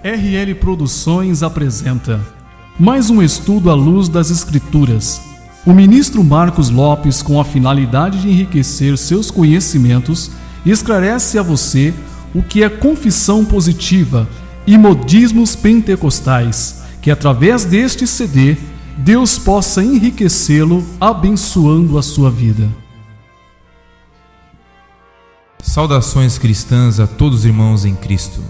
RL Produções apresenta mais um estudo à luz das Escrituras. O ministro Marcos Lopes, com a finalidade de enriquecer seus conhecimentos, esclarece a você o que é confissão positiva e modismos pentecostais, que através deste CD, Deus possa enriquecê-lo, abençoando a sua vida. Saudações cristãs a todos os irmãos em Cristo.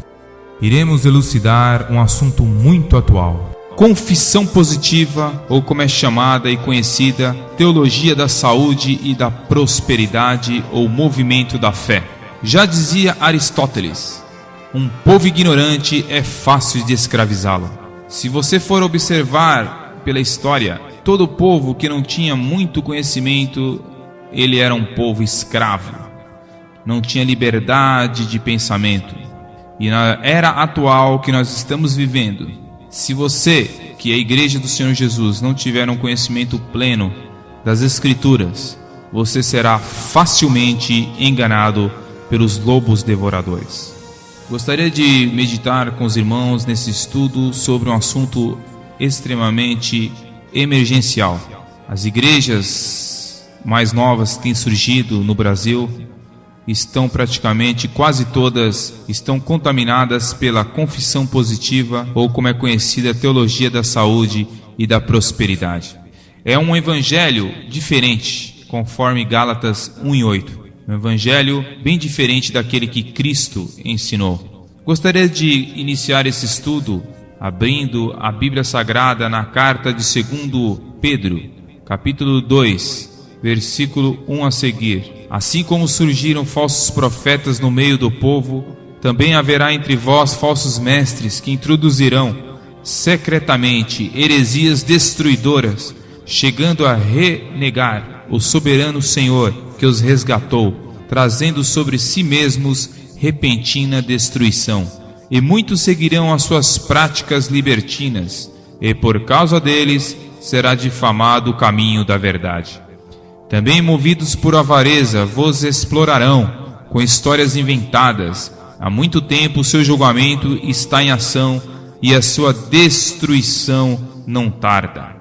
Iremos elucidar um assunto muito atual. Confissão positiva, ou como é chamada e conhecida, teologia da saúde e da prosperidade, ou movimento da fé. Já dizia Aristóteles, um povo ignorante é fácil de escravizá-lo. Se você for observar pela história, todo povo que não tinha muito conhecimento, ele era um povo escravo. Não tinha liberdade de pensamento. E na era atual que nós estamos vivendo, se você, que é a igreja do Senhor Jesus, não tiver um conhecimento pleno das Escrituras, você será facilmente enganado pelos lobos devoradores. Gostaria de meditar com os irmãos nesse estudo sobre um assunto extremamente emergencial. As igrejas mais novas que têm surgido no Brasil estão praticamente, quase todas, estão contaminadas pela confissão positiva, ou como é conhecida, a teologia da saúde e da prosperidade. É um evangelho diferente, conforme Gálatas 1:8. Um evangelho bem diferente daquele que Cristo ensinou. Gostaria de iniciar esse estudo abrindo a Bíblia Sagrada na carta de 2 Pedro, capítulo 2, versículo 1 a seguir. Assim como surgiram falsos profetas no meio do povo, também haverá entre vós falsos mestres que introduzirão secretamente heresias destruidoras, chegando a renegar o soberano Senhor que os resgatou, trazendo sobre si mesmos repentina destruição. E muitos seguirão as suas práticas libertinas, e por causa deles será difamado o caminho da verdade. Também movidos por avareza vos explorarão com histórias inventadas. Há muito tempo o seu julgamento está em ação e a sua destruição não tarda.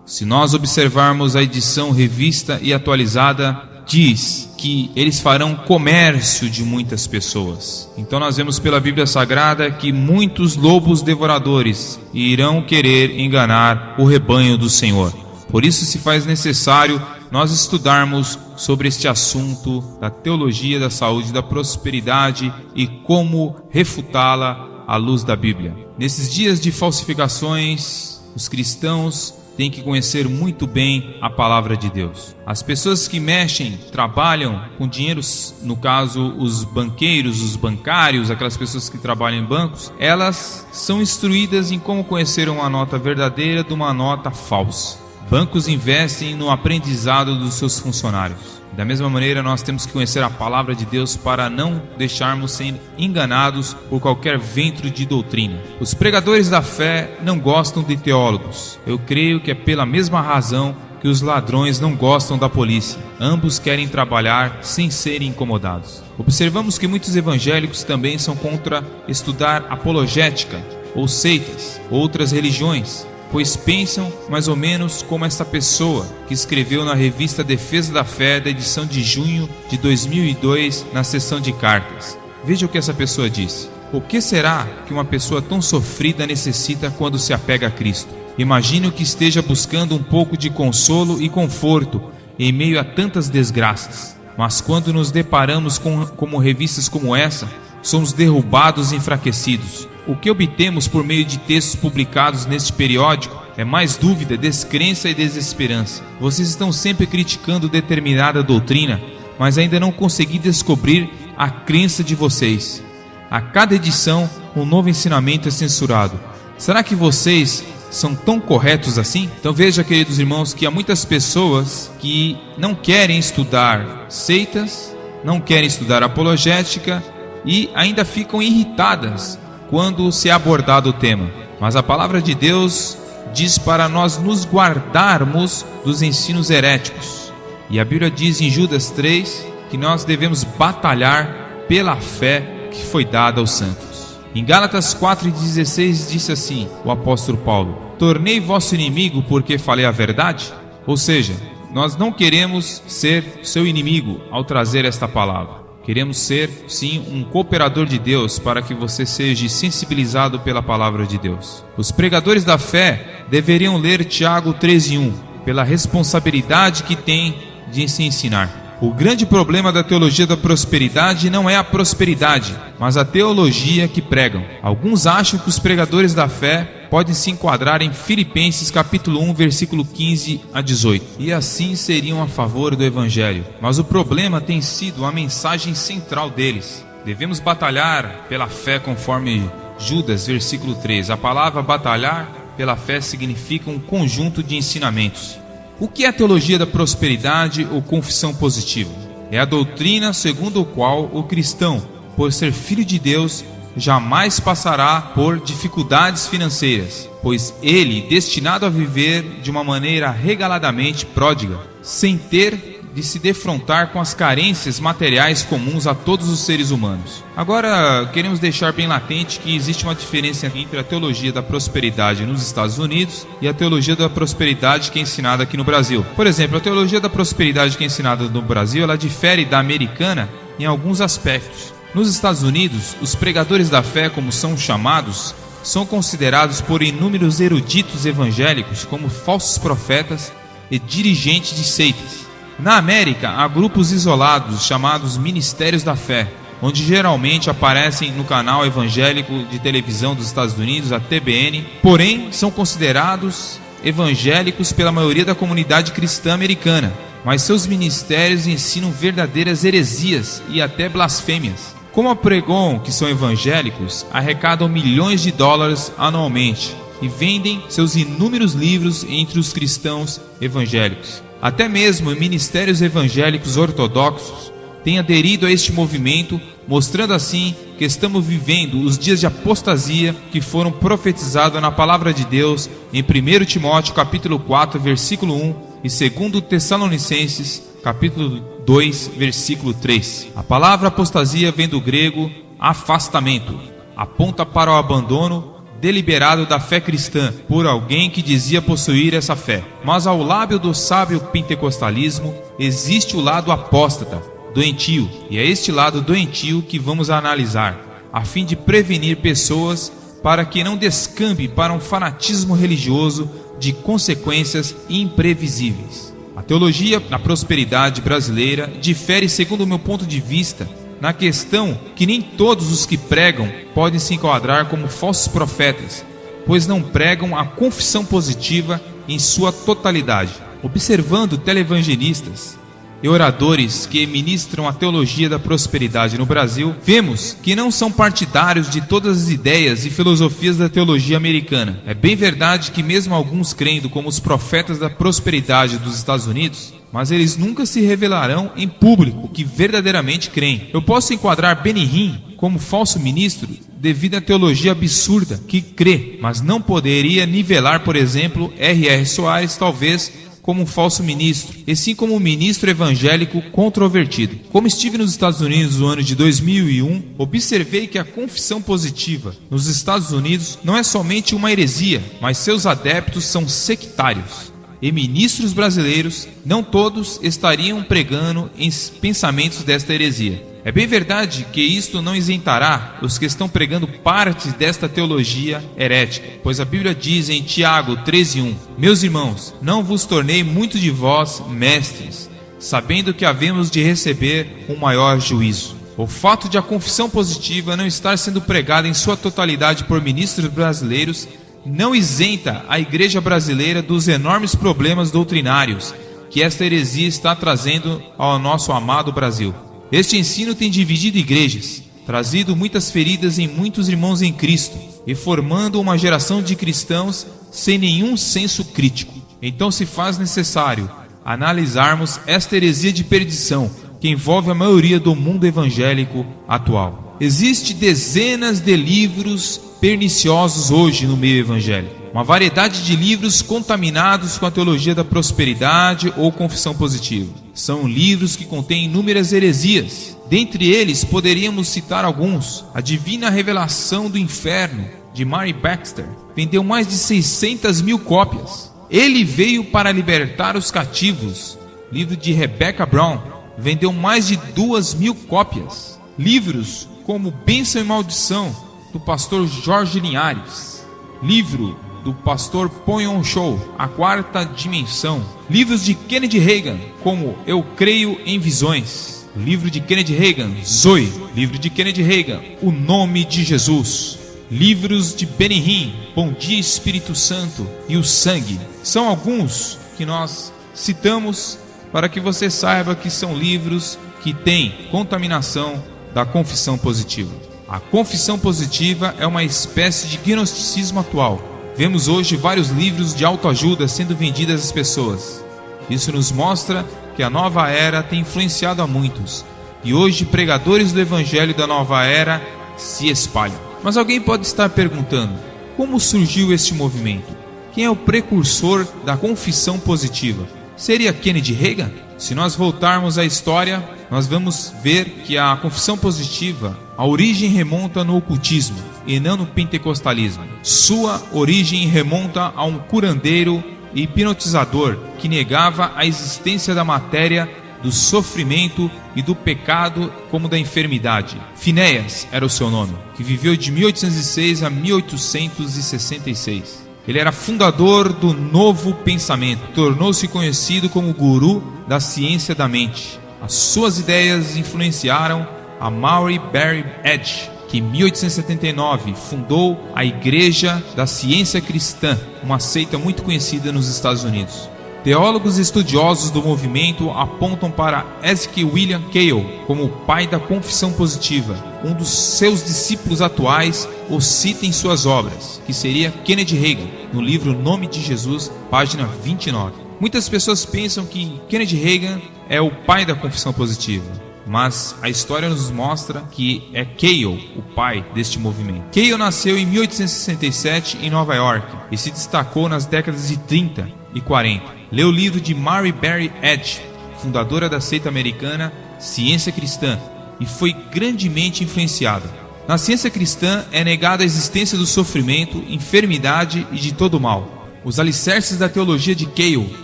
Se nós observarmos a edição revista e atualizada, diz que eles farão comércio de muitas pessoas. Então nós vemos pela Bíblia Sagrada que muitos lobos devoradores irão querer enganar o rebanho do Senhor. Por isso se faz necessário nós estudarmos sobre este assunto da teologia da saúde e da prosperidade e como refutá-la à luz da Bíblia. Nesses dias de falsificações, os cristãos têm que conhecer muito bem a palavra de Deus. As pessoas que mexem, trabalham com dinheiro, no caso os banqueiros, os bancários, aquelas pessoas que trabalham em bancos, elas são instruídas em como conhecer uma nota verdadeira de uma nota falsa. Bancos investem no aprendizado dos seus funcionários. Da mesma maneira, nós temos que conhecer a palavra de Deus para não deixarmos ser enganados por qualquer vento de doutrina. Os pregadores da fé não gostam de teólogos. Eu creio que é pela mesma razão que os ladrões não gostam da polícia. Ambos querem trabalhar sem serem incomodados. Observamos que muitos evangélicos também são contra estudar apologética ou seitas, outras religiões, pois pensam mais ou menos como esta pessoa que escreveu na revista Defesa da Fé da edição de junho de 2002 na seção de cartas. Veja o que essa pessoa disse. O que será que uma pessoa tão sofrida necessita quando se apega a Cristo? Imagino que esteja buscando um pouco de consolo e conforto em meio a tantas desgraças. Mas quando nos deparamos com revistas como essa, somos derrubados e enfraquecidos. O que obtemos por meio de textos publicados neste periódico é mais dúvida, descrença e desesperança. Vocês estão sempre criticando determinada doutrina, mas ainda não consegui descobrir a crença de vocês. A cada edição, um novo ensinamento é censurado. Será que vocês são tão corretos assim? Então veja, queridos irmãos, que há muitas pessoas que não querem estudar seitas, não querem estudar apologética e ainda ficam irritadas quando se é abordado o tema. Mas a palavra de Deus diz para nós nos guardarmos dos ensinos heréticos. E a Bíblia diz em Judas 3 que nós devemos batalhar pela fé que foi dada aos santos. Em Gálatas 4,16 disse assim o apóstolo Paulo: tornei vosso inimigo porque falei a verdade? Ou seja, nós não queremos ser seu inimigo ao trazer esta palavra. Queremos ser, sim, um cooperador de Deus para que você seja sensibilizado pela palavra de Deus. Os pregadores da fé deveriam ler Tiago 13:1, pela responsabilidade que tem de se ensinar. O grande problema da teologia da prosperidade não é a prosperidade, mas a teologia que pregam. Alguns acham que os pregadores da fé podem se enquadrar em Filipenses capítulo 1, versículo 15 a 18, e assim seriam a favor do Evangelho. Mas o problema tem sido a mensagem central deles. Devemos batalhar pela fé conforme Judas, versículo 3. A palavra batalhar pela fé significa um conjunto de ensinamentos. O que é a teologia da prosperidade ou confissão positiva? É a doutrina segundo a qual o cristão, por ser filho de Deus, jamais passará por dificuldades financeiras, pois ele é destinado a viver de uma maneira regaladamente pródiga, sem ter de se defrontar com as carências materiais comuns a todos os seres humanos. Agora, queremos deixar bem latente que existe uma diferença entre a teologia da prosperidade nos Estados Unidos e a teologia da prosperidade que é ensinada aqui no Brasil. Por exemplo, a teologia da prosperidade que é ensinada no Brasil, ela difere da americana em alguns aspectos. Nos Estados Unidos, os pregadores da fé, como são chamados, são considerados por inúmeros eruditos evangélicos como falsos profetas e dirigentes de seitas. Na América, há grupos isolados chamados Ministérios da Fé, onde geralmente aparecem no canal evangélico de televisão dos Estados Unidos, a TBN, porém são considerados evangélicos pela maioria da comunidade cristã americana, mas seus ministérios ensinam verdadeiras heresias e até blasfêmias. Como a Pregon, que são evangélicos, arrecadam milhões de dólares anualmente e vendem seus inúmeros livros entre os cristãos evangélicos. Até mesmo ministérios evangélicos ortodoxos têm aderido a este movimento, mostrando assim que estamos vivendo os dias de apostasia que foram profetizados na palavra de Deus em 1 Timóteo capítulo 4, versículo 1 e 2 Tessalonicenses capítulo 2, versículo 3. A palavra apostasia vem do grego afastamento, aponta para o abandono deliberado da fé cristã por alguém que dizia possuir essa fé. Mas ao lábio do sábio pentecostalismo existe o lado apóstata, doentio, e é este lado doentio que vamos analisar, a fim de prevenir pessoas para que não descambe para um fanatismo religioso de consequências imprevisíveis. A teologia da prosperidade brasileira difere, segundo o meu ponto de vista, na questão que nem todos os que pregam podem se enquadrar como falsos profetas, pois não pregam a confissão positiva em sua totalidade. Observando televangelistas e oradores que ministram a teologia da prosperidade no Brasil, vemos que não são partidários de todas as ideias e filosofias da teologia americana. É bem verdade que mesmo alguns crendo como os profetas da prosperidade dos Estados Unidos, mas eles nunca se revelarão em público que verdadeiramente creem. Eu posso enquadrar Benny Hinn como falso ministro devido à teologia absurda que crê, mas não poderia nivelar, por exemplo, R.R. Soares talvez como um falso ministro, e sim como um ministro evangélico controvertido. Como estive nos Estados Unidos no ano de 2001, observei que a confissão positiva nos Estados Unidos não é somente uma heresia, mas seus adeptos são sectários. E ministros brasileiros, não todos estariam pregando em pensamentos desta heresia. É bem verdade que isto não isentará os que estão pregando partes desta teologia herética, pois a Bíblia diz em Tiago 13:1: Meus irmãos, não vos tornei muito de vós mestres, sabendo que havemos de receber um maior juízo. O fato de a confissão positiva não estar sendo pregada em sua totalidade por ministros brasileiros não isenta a igreja brasileira dos enormes problemas doutrinários que esta heresia está trazendo ao nosso amado Brasil. Este ensino tem dividido igrejas, trazido muitas feridas em muitos irmãos em Cristo e formando uma geração de cristãos sem nenhum senso crítico. Então se faz necessário analisarmos esta heresia de perdição que envolve a maioria do mundo evangélico atual. Existem dezenas de livros perniciosos hoje no meio evangélico. Uma variedade de livros contaminados com a teologia da prosperidade ou confissão positiva. São livros que contêm inúmeras heresias, Dentre eles poderíamos citar alguns. A Divina Revelação do Inferno, de Mary Baxter, vendeu mais de 600 mil cópias. Ele Veio para Libertar os Cativos, livro de Rebecca Brown, vendeu mais de 2.000 cópias. Livros como Bênção e Maldição, do pastor Jorge Linhares. Livro do pastor Ponyon Show, A Quarta Dimensão. Livros de Kennedy Reagan, como Eu Creio em Visões. Livro de Kennedy Reagan, Zoe. Livro de Kennedy Reagan, O Nome de Jesus. Livros de Benny Hinn, Bom Dia Espírito Santo e O Sangue. São alguns que nós citamos para que você saiba que são livros que têm contaminação da confissão positiva. A confissão positiva é uma espécie de gnosticismo atual. Vemos hoje vários livros de autoajuda sendo vendidos às pessoas. Isso nos mostra que a nova era tem influenciado a muitos, e hoje pregadores do evangelho da nova era se espalham. Mas alguém pode estar perguntando: como surgiu este movimento? Quem é o precursor da confissão positiva? Seria Kennedy Reagan? Se nós voltarmos à história, nós vamos ver que a confissão positiva, a origem remonta no ocultismo e não no pentecostalismo. Sua origem remonta a um curandeiro e hipnotizador que negava a existência da matéria, do sofrimento e do pecado como da enfermidade. Finéias era o seu nome, que viveu de 1806 a 1866. Ele era fundador do Novo Pensamento, tornou-se conhecido como guru da ciência da mente. As suas ideias influenciaram a Maury Barry Edge, que em 1879 fundou a Igreja da Ciência Cristã, uma seita muito conhecida nos Estados Unidos. Teólogos estudiosos do movimento apontam para Ezekiel William Cale como o pai da confissão positiva. Um dos seus discípulos atuais o cita em suas obras, que seria Kennedy Reagan, no livro Nome de Jesus, página 29. Muitas pessoas pensam que Kennedy Reagan é o pai da confissão positiva, mas a história nos mostra que é Cale o pai deste movimento. Cale nasceu em 1867 em Nova York e se destacou nas décadas de 30 e 40. Leu o livro de Mary Barry Edge, fundadora da seita americana Ciência Cristã, e foi grandemente influenciado. Na ciência cristã é negada a existência do sofrimento, enfermidade e de todo o mal. Os alicerces da teologia de Cale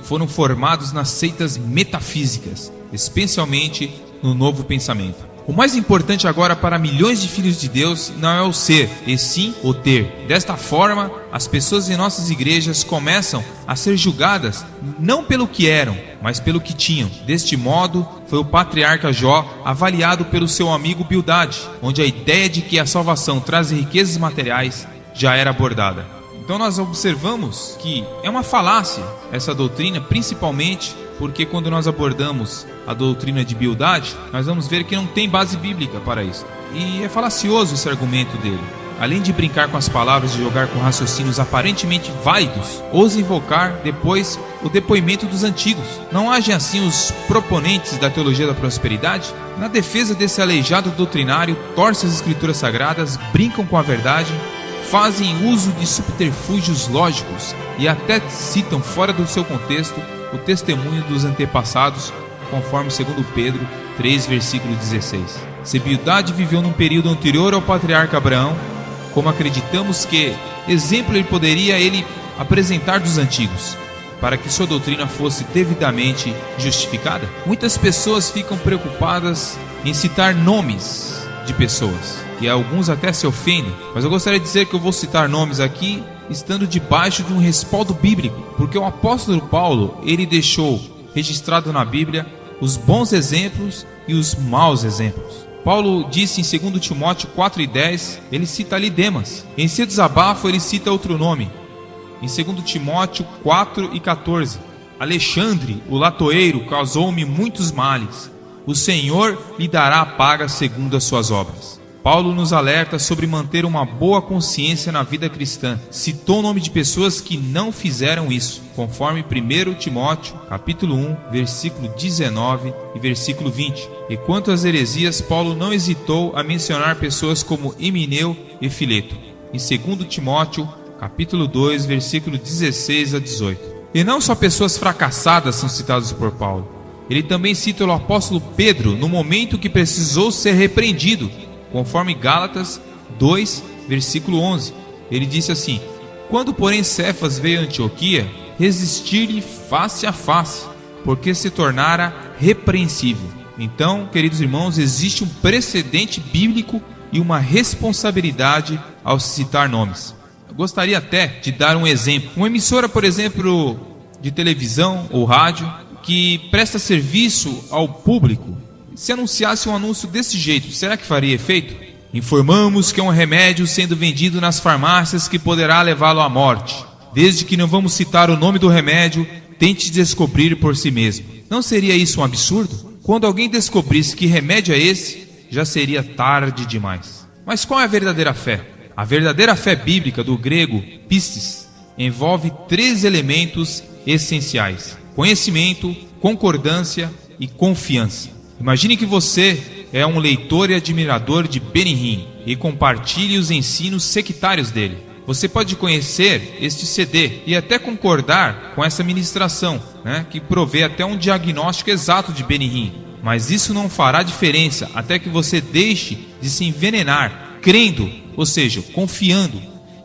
foram formados nas seitas metafísicas, especialmente no Novo Pensamento. O mais importante agora para milhões de filhos de Deus não é o ser, e sim o ter. Desta forma, as pessoas em nossas igrejas começam a ser julgadas não pelo que eram, mas pelo que tinham. Deste modo, foi o patriarca Jó avaliado pelo seu amigo Bildade, onde a ideia de que a salvação traz riquezas materiais já era abordada. Então nós observamos que é uma falácia essa doutrina, principalmente porque quando nós abordamos a doutrina de Bildade, nós vamos ver que não tem base bíblica para isso. E é falacioso esse argumento dele. Além de brincar com as palavras e jogar com raciocínios aparentemente válidos, ousa invocar depois o depoimento dos antigos. Não agem assim os proponentes da teologia da prosperidade? Na defesa desse aleijado doutrinário, torcem as escrituras sagradas, brincam com a verdade, fazem uso de subterfúgios lógicos e até citam fora do seu contexto o testemunho dos antepassados, conforme 2 Pedro 3, versículo 16. Se Bildade viveu num período anterior ao patriarca Abraão, como acreditamos que exemplo ele poderia apresentar dos antigos, para que sua doutrina fosse devidamente justificada? Muitas pessoas ficam preocupadas em citar nomes de pessoas, e alguns até se ofendem, mas eu gostaria de dizer que eu vou citar nomes aqui estando debaixo de um respaldo bíblico, porque o apóstolo Paulo, ele deixou registrado na Bíblia os bons exemplos e os maus exemplos. Paulo disse em 2 Timóteo 4:10, ele cita ali Demas. Em seu desabafo ele cita outro nome. Em 2 Timóteo 4:14, Alexandre, o latoeiro, causou-me muitos males. O Senhor lhe dará a paga segundo as suas obras. Paulo nos alerta sobre manter uma boa consciência na vida cristã. Citou o nome de pessoas que não fizeram isso, conforme 1 Timóteo, capítulo 1, versículo 19 e versículo 20. E quanto às heresias, Paulo não hesitou a mencionar pessoas como Himeneu e Fileto, em 2 Timóteo, capítulo 2, versículo 16 a 18. E não só pessoas fracassadas são citadas por Paulo. Ele também cita o apóstolo Pedro no momento que precisou ser repreendido, conforme Gálatas 2, versículo 11. Ele disse assim: quando porém Cefas veio a Antioquia, resisti-lhe face a face, porque se tornara repreensível. Então, queridos irmãos, existe um precedente bíblico e uma responsabilidade ao citar nomes. Eu gostaria até de dar um exemplo. Uma emissora, por exemplo, de televisão ou rádio, que presta serviço ao público, se anunciasse um anúncio desse jeito, será que faria efeito? Informamos que é um remédio sendo vendido nas farmácias que poderá levá-lo à morte. Desde que não vamos citar o nome do remédio, tente descobrir por si mesmo. Não seria isso um absurdo? Quando alguém descobrisse que remédio é esse, já seria tarde demais. Mas qual é a verdadeira fé? A verdadeira fé bíblica, do grego pistis, envolve 3 elementos essenciais: conhecimento, concordância e confiança. Imagine que você é um leitor e admirador de Benny Hinn e compartilhe os ensinos sectários dele. Você pode conhecer este CD e até concordar com essa ministração, que provê até um diagnóstico exato de Benny Hinn. Mas isso não fará diferença até que você deixe de se envenenar, crendo, ou seja, confiando,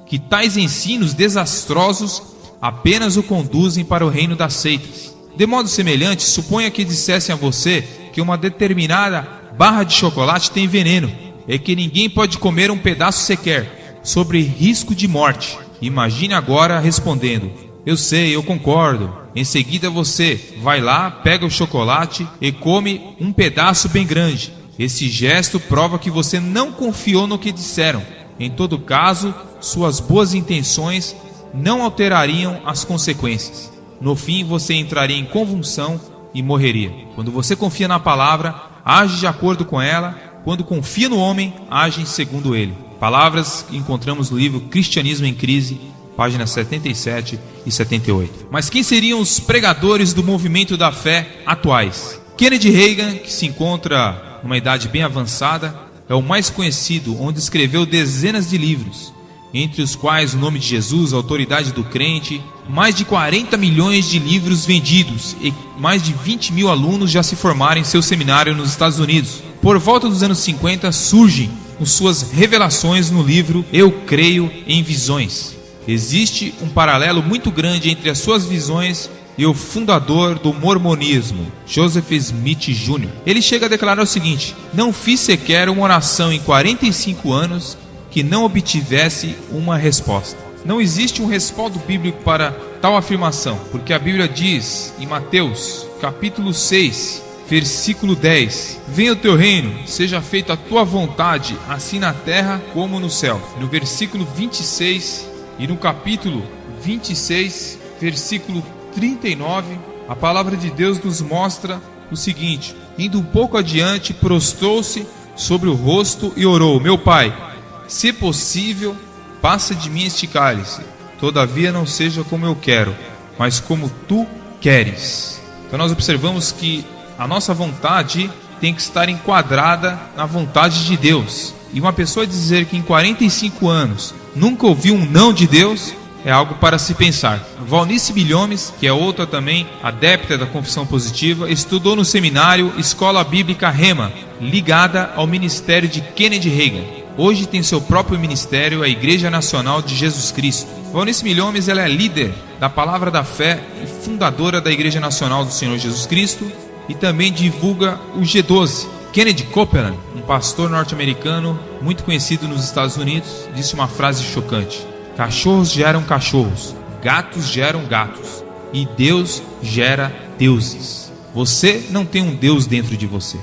que tais ensinos desastrosos apenas o conduzem para o reino das seitas. De modo semelhante, suponha que dissessem a você que uma determinada barra de chocolate tem veneno e que ninguém pode comer um pedaço sequer, sobre risco de morte. Imagine agora respondendo: eu sei, eu concordo. Em seguida você vai lá, pega o chocolate e come um pedaço bem grande. Esse gesto prova que você não confiou no que disseram. Em todo caso, suas boas intenções não alterariam as consequências. No fim, você entraria em convulsão e morreria. Quando você confia na palavra, age de acordo com ela. Quando confia no homem, age segundo ele. Palavras que encontramos no livro Cristianismo em Crise, páginas 77 e 78. Mas quem seriam os pregadores do movimento da fé atuais? Kennedy Reagan, que se encontra numa idade bem avançada, é o mais conhecido, onde escreveu dezenas de livros, entre os quais o nome de Jesus, a autoridade do crente, mais de 40 milhões de livros vendidos e mais de 20 mil alunos já se formaram em seu seminário nos Estados Unidos. Por volta dos anos 50 surgem com suas revelações no livro Eu Creio em Visões. Existe um paralelo muito grande entre as suas visões e o fundador do mormonismo, Joseph Smith Jr. Ele chega a declarar o seguinte: não fiz sequer uma oração em 45 anos que não obtivesse uma resposta. Não existe um respaldo bíblico para tal afirmação, porque a Bíblia diz em Mateus, capítulo 6, versículo 10: venha o teu reino, seja feita a tua vontade, assim na terra como no céu. No versículo 26 e no capítulo 26, versículo 39, a palavra de Deus nos mostra o seguinte: indo um pouco adiante, prostrou-se sobre o rosto e orou: meu pai, se possível, passa de mim este cálice, todavia não seja como eu quero, mas como tu queres. Então nós observamos que a nossa vontade tem que estar enquadrada na vontade de Deus. E uma pessoa dizer que em 45 anos nunca ouviu um não de Deus é algo para se pensar. Valnice Milhomes, que é outra também adepta da confissão positiva, estudou no seminário Escola Bíblica Rema, ligada ao ministério de Kennedy Reagan. Hoje tem seu próprio ministério, a Igreja Nacional de Jesus Cristo. Valnice Milhomes, ela é líder da Palavra da Fé e fundadora da Igreja Nacional do Senhor Jesus Cristo, e também divulga o G12. Kennedy Copeland, um pastor norte-americano muito conhecido nos Estados Unidos, disse uma frase chocante: cachorros geram cachorros, gatos geram gatos, e Deus gera deuses. Você não tem um Deus dentro de você,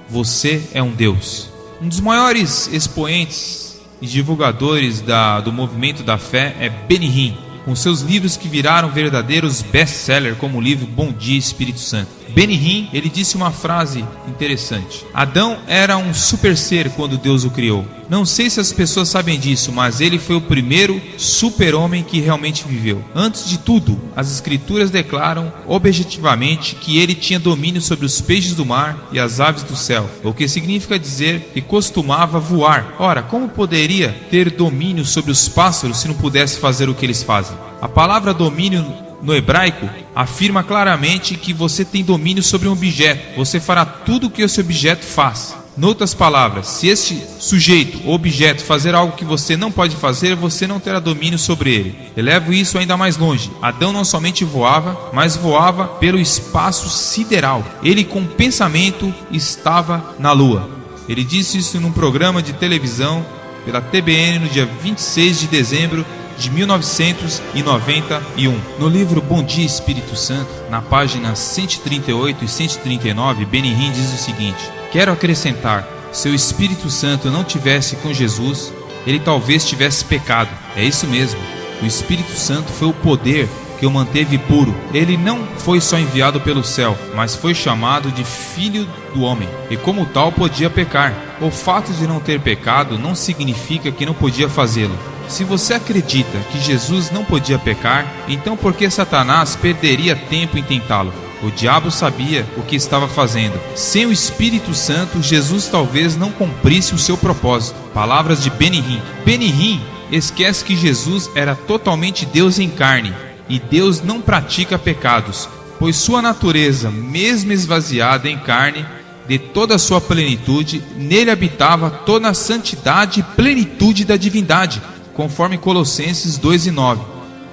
você é um Deus. Um dos maiores expoentes e divulgadores do movimento da fé é Benny Hinn, com seus livros que viraram verdadeiros best-sellers, como o livro Bom Dia Espírito Santo. Benny Hinn, ele disse uma frase interessante: Adão era um super ser quando Deus o criou. Não sei se as pessoas sabem disso, mas ele foi o primeiro super-homem que realmente viveu. Antes de tudo, as escrituras declaram objetivamente que ele tinha domínio sobre os peixes do mar e as aves do céu, o que significa dizer que costumava voar. Ora, como poderia ter domínio sobre os pássaros se não pudesse fazer o que eles fazem? A palavra domínio no hebraico, afirma claramente que você tem domínio sobre um objeto. Você fará tudo o que esse objeto faz. Em outras palavras, se este sujeito ou objeto fazer algo que você não pode fazer, você não terá domínio sobre ele. Elevo isso ainda mais longe. Adão não somente voava, mas voava pelo espaço sideral. Ele, com pensamento, estava na lua. Ele disse isso num programa de televisão pela TBN no dia 26 de dezembro de 1991. No livro Bom Dia Espírito Santo, na página 138 e 139, Benihim diz o seguinte: quero acrescentar, se o Espírito Santo não tivesse com Jesus, ele talvez tivesse pecado. É isso mesmo, o Espírito Santo foi o poder que o manteve puro. Ele não foi só enviado pelo céu, mas foi chamado de Filho do Homem, e como tal podia pecar. O fato de não ter pecado não significa que não podia fazê-lo. Se você acredita que Jesus não podia pecar, então por que Satanás perderia tempo em tentá-lo? O diabo sabia o que estava fazendo. Sem o Espírito Santo, Jesus talvez não cumprisse o seu propósito. Palavras de Benihim. Benihim esquece que Jesus era totalmente Deus em carne, e Deus não pratica pecados, pois sua natureza, mesmo esvaziada em carne, de toda a sua plenitude, nele habitava toda a santidade e plenitude da divindade, conforme Colossenses 2:9.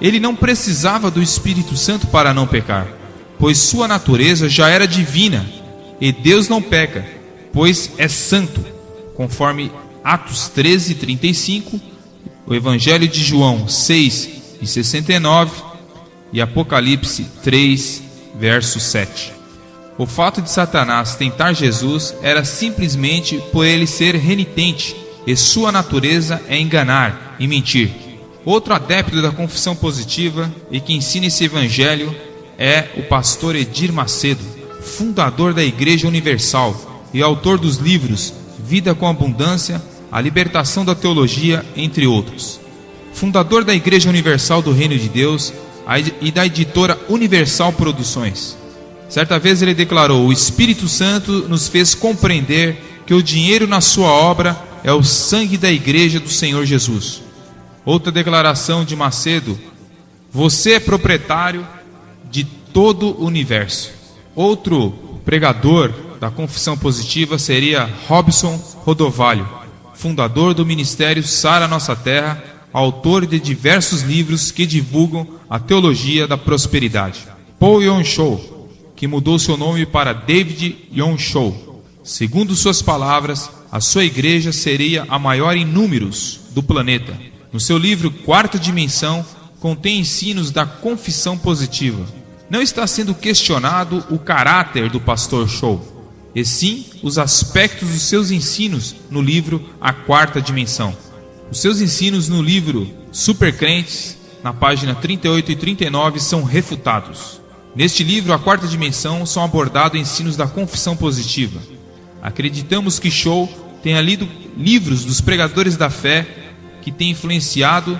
Ele não precisava do Espírito Santo para não pecar, pois sua natureza já era divina, e Deus não peca, pois é santo, conforme Atos 13:35, o Evangelho de João 6:69 e Apocalipse 3, verso 7. O fato de Satanás tentar Jesus era simplesmente por ele ser renitente, e sua natureza é enganar e mentir. Outro adepto da confissão positiva e que ensina esse evangelho é o pastor Edir Macedo, fundador da Igreja Universal e autor dos livros Vida com Abundância, A Libertação da Teologia, entre outros. Fundador da Igreja Universal do Reino de Deus e da editora Universal Produções. Certa vez ele declarou: o Espírito Santo nos fez compreender que o dinheiro na sua obra é o sangue da Igreja do Senhor Jesus. Outra declaração de Macedo: você é proprietário de todo o universo. Outro pregador da confissão positiva seria Robson Rodovalho, fundador do Ministério Sara Nossa Terra, autor de diversos livros que divulgam a teologia da prosperidade. Paul Yong-Cho, que mudou seu nome para David Yong-Cho. Segundo suas palavras, a sua igreja seria a maior em números do planeta. No seu livro Quarta Dimensão, contém ensinos da confissão positiva. Não está sendo questionado o caráter do pastor Cho, e sim os aspectos dos seus ensinos no livro A Quarta Dimensão. Os seus ensinos no livro Supercrentes, na página 38 e 39, são refutados. Neste livro, A Quarta Dimensão, são abordados ensinos da confissão positiva. Acreditamos que Cho tenha lido livros dos pregadores da fé que têm influenciado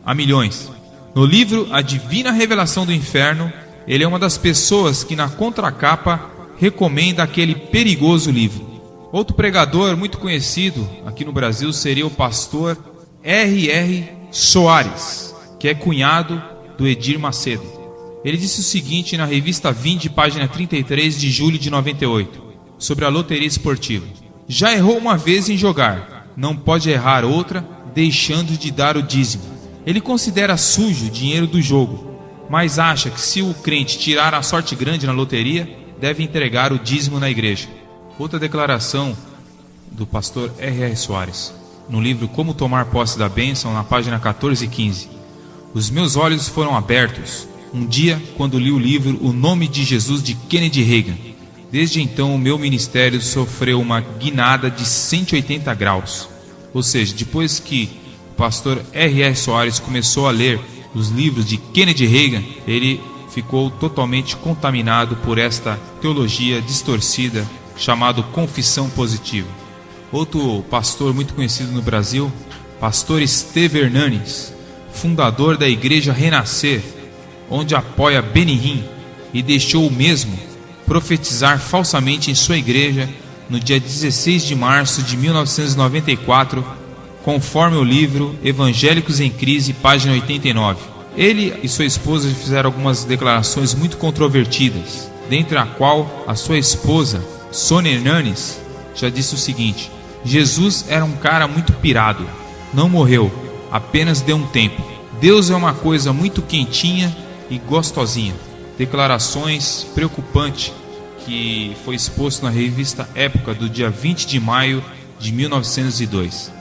a milhões. No livro A Divina Revelação do Inferno, ele é uma das pessoas que na contracapa recomenda aquele perigoso livro. Outro pregador muito conhecido aqui no Brasil seria o pastor R.R. Soares, que é cunhado do Edir Macedo. Ele disse o seguinte na revista Vinde, página 33 de julho de 98, sobre a loteria esportiva: já errou uma vez em jogar, não pode errar outra deixando de dar o dízimo. Ele considera sujo o dinheiro do jogo, mas acha que se o crente tirar a sorte grande na loteria, deve entregar o dízimo na igreja. Outra declaração do pastor R.R. Soares, no livro Como Tomar Posse da Bênção, na página 14 e 15. Os meus olhos foram abertos um dia quando li o livro O Nome de Jesus, de Kennedy Reagan. Desde então o meu ministério sofreu uma guinada de 180 graus. Ou seja, depois que o pastor R.R. Soares começou a ler os livros de Kennedy Reagan, ele ficou totalmente contaminado por esta teologia distorcida chamado confissão positiva. Outro pastor muito conhecido no Brasil, pastor Esteve Hernanes, fundador da Igreja Renascer, onde apoia Benihim, e deixou o mesmo profetizar falsamente em sua igreja no dia 16 de março de 1994, conforme o livro Evangélicos em Crise, página 89. Ele e sua esposa fizeram algumas declarações muito controvertidas, dentre a qual a sua esposa, Sônia Hernanes, já disse o seguinte: Jesus era um cara muito pirado, não morreu, apenas deu um tempo. Deus é uma coisa muito quentinha e gostosinha. Declarações preocupantes que foi exposto na revista Época do dia 20 de maio de 1902.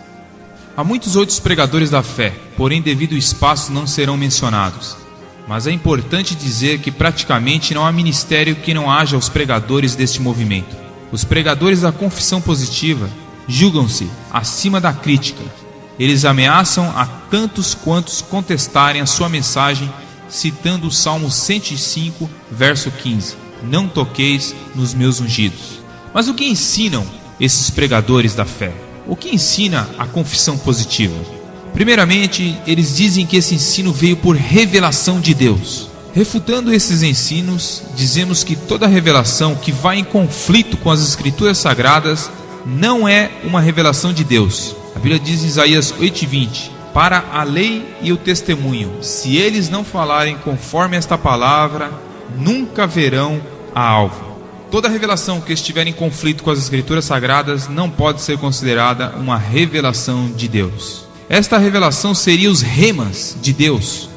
Há muitos outros pregadores da fé, porém devido ao espaço não serão mencionados. Mas é importante dizer que praticamente não há ministério que não haja os pregadores deste movimento. Os pregadores da confissão positiva julgam-se acima da crítica. Eles ameaçam a tantos quantos contestarem a sua mensagem, citando o Salmo 105, verso 15: não toqueis nos meus ungidos. Mas o que ensinam esses pregadores da fé? O que ensina a confissão positiva? Primeiramente, eles dizem que esse ensino veio por revelação de Deus. Refutando esses ensinos, dizemos que toda revelação que vai em conflito com as Escrituras Sagradas não é uma revelação de Deus. A Bíblia diz em Isaías 8:20: para a lei e o testemunho, se eles não falarem conforme esta palavra, nunca verão a alvo. Toda revelação que estiver em conflito com as Escrituras Sagradas não pode ser considerada uma revelação de Deus. Esta revelação seria os remas de Deus,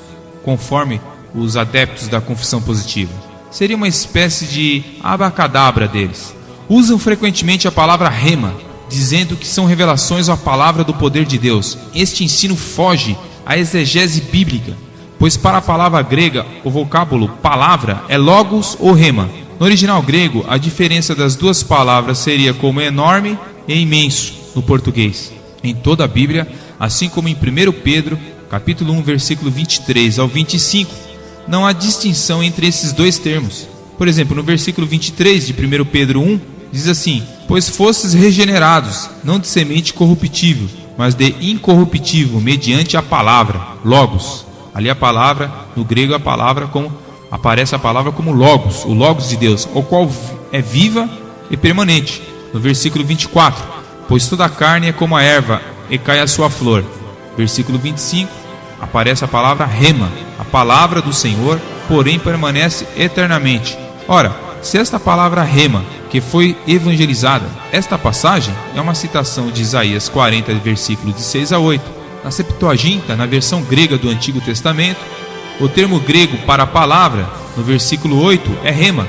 conforme os adeptos da confissão positiva. Seria uma espécie de abacadabra deles. Usam frequentemente a palavra rema, dizendo que são revelações à palavra do poder de Deus. Este ensino foge à exegese bíblica, pois para a palavra grega, o vocábulo palavra é logos ou rema. No original grego, a diferença das duas palavras seria como enorme e imenso no português. Em toda a Bíblia, assim como em 1 Pedro, capítulo 1, versículo 23 ao 25, não há distinção entre esses dois termos. Por exemplo, no versículo 23 de 1 Pedro 1, diz assim: pois fostes regenerados, não de semente corruptível, mas de incorruptível, mediante a palavra, logos. Ali a palavra, no grego a palavra aparece a palavra como logos, o logos de Deus, o qual é viva e permanente. No versículo 24, pois toda a carne é como a erva, e cai a sua flor. Versículo 25, aparece a palavra rema, a palavra do Senhor, porém permanece eternamente. Ora, se esta palavra rema, que foi evangelizada, esta passagem é uma citação de Isaías 40, versículos de 6 a 8. Na Septuaginta, na versão grega do Antigo Testamento, o termo grego para a palavra, no versículo 8, é rema,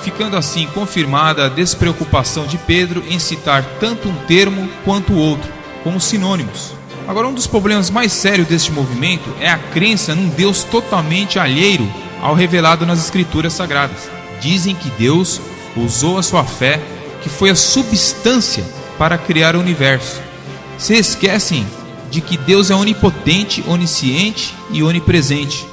ficando assim confirmada a despreocupação de Pedro em citar tanto um termo quanto o outro, como sinônimos. Agora, um dos problemas mais sérios deste movimento é a crença num Deus totalmente alheio ao revelado nas Escrituras Sagradas. Dizem que Deus usou a sua fé, que foi a substância, para criar o universo. Se esquecem de que Deus é onipotente, onisciente e onipresente.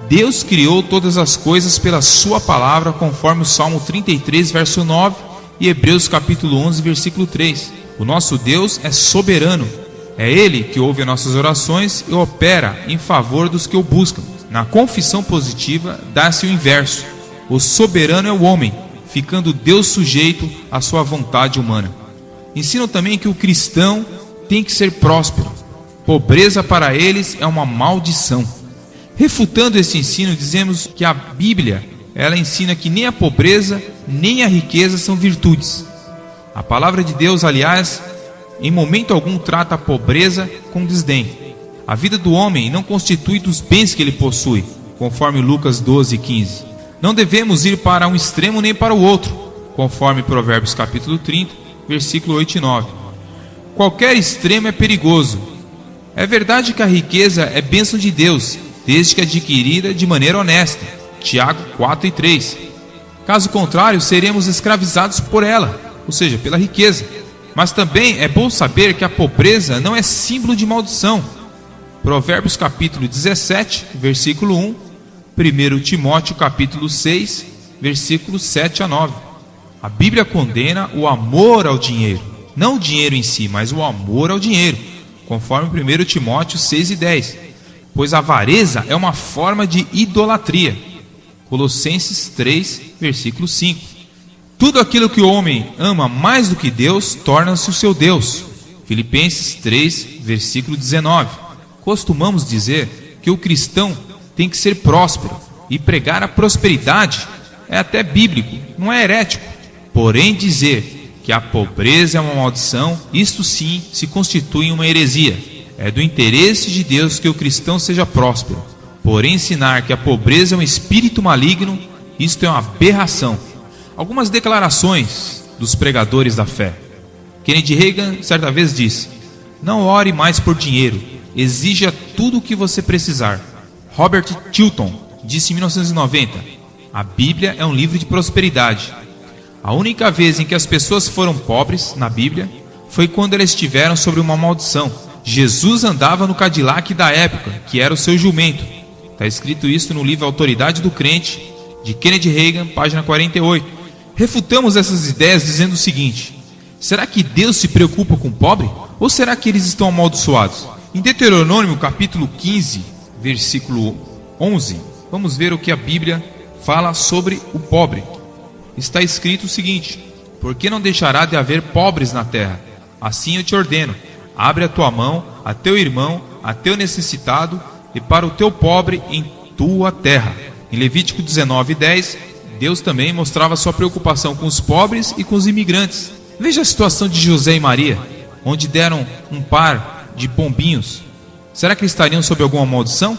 Deus criou todas as coisas pela sua palavra, conforme o Salmo 33, verso 9 e Hebreus capítulo 11, versículo 3. O nosso Deus é soberano. É Ele que ouve as nossas orações e opera em favor dos que o buscam. Na confissão positiva, dá-se o inverso. O soberano é o homem, ficando Deus sujeito à sua vontade humana. Ensinam também que o cristão tem que ser próspero. Pobreza para eles é uma maldição. Refutando esse ensino, dizemos que a Bíblia, ela ensina que nem a pobreza, nem a riqueza são virtudes. A palavra de Deus, aliás, em momento algum trata a pobreza com desdém. A vida do homem não constitui dos bens que ele possui, conforme Lucas 12:15. Não devemos ir para um extremo nem para o outro, conforme Provérbios capítulo 30, versículo 8 e 9. Qualquer extremo é perigoso. É verdade que a riqueza é bênção de Deus, desde que adquirida de maneira honesta. Tiago 4:3. Caso contrário, seremos escravizados por ela, ou seja, pela riqueza. Mas também é bom saber que a pobreza não é símbolo de maldição. Provérbios capítulo 17, versículo 1, 1 Timóteo capítulo 6, versículos 7 a 9. A Bíblia condena o amor ao dinheiro, não o dinheiro em si, mas o amor ao dinheiro, conforme 1 Timóteo 6 e 10, pois a avareza é uma forma de idolatria. Colossenses 3, versículo 5. Tudo aquilo que o homem ama mais do que Deus, torna-se o seu Deus. Filipenses 3, versículo 19. Costumamos dizer que o cristão tem que ser próspero, e pregar a prosperidade é até bíblico, não é herético. Porém, dizer que a pobreza é uma maldição, isto sim se constitui uma heresia. É do interesse de Deus que o cristão seja próspero. Porém, ensinar que a pobreza é um espírito maligno, isto é uma aberração. Algumas declarações dos pregadores da fé. Kennedy Reagan certa vez disse: não ore mais por dinheiro, exija tudo o que você precisar. Robert Tilton disse em 1990: a Bíblia é um livro de prosperidade. A única vez em que as pessoas foram pobres na Bíblia foi quando elas estiveram sob uma maldição. Jesus andava no Cadillac da época, que era o seu jumento. Está escrito isso no livro Autoridade do Crente, de Kennedy Reagan, página 48. Refutamos essas ideias dizendo o seguinte: será que Deus se preocupa com o pobre? Ou será que eles estão amaldiçoados? Em Deuteronômio, capítulo 15, versículo 11, vamos ver o que a Bíblia fala sobre o pobre. Está escrito o seguinte: por que não deixará de haver pobres na terra? Assim eu te ordeno: abre a tua mão a teu irmão, a teu necessitado, e para o teu pobre em tua terra. Em Levítico 19:10, Deus também mostrava sua preocupação com os pobres e com os imigrantes. Veja a situação de José e Maria, onde deram um par de pombinhos. Será que eles estariam sob alguma maldição?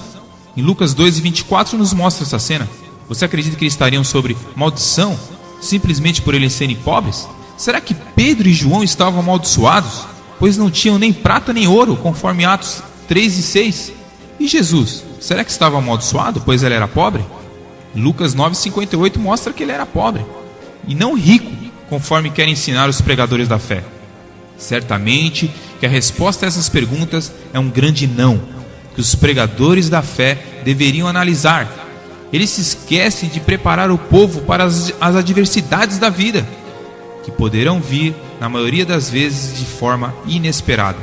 Em Lucas 2:24 nos mostra essa cena. Você acredita que eles estariam sob maldição simplesmente por eles serem pobres? Será que Pedro e João estavam amaldiçoados, pois não tinham nem prata nem ouro, conforme Atos 3:6? E Jesus, será que estava amaldiçoado, pois ele era pobre? Lucas 9:58 mostra que ele era pobre, e não rico, conforme querem ensinar os pregadores da fé. Certamente que a resposta a essas perguntas é um grande não, que os pregadores da fé deveriam analisar. Eles se esquecem de preparar o povo para as adversidades da vida, que poderão vir, na maioria das vezes, de forma inesperada.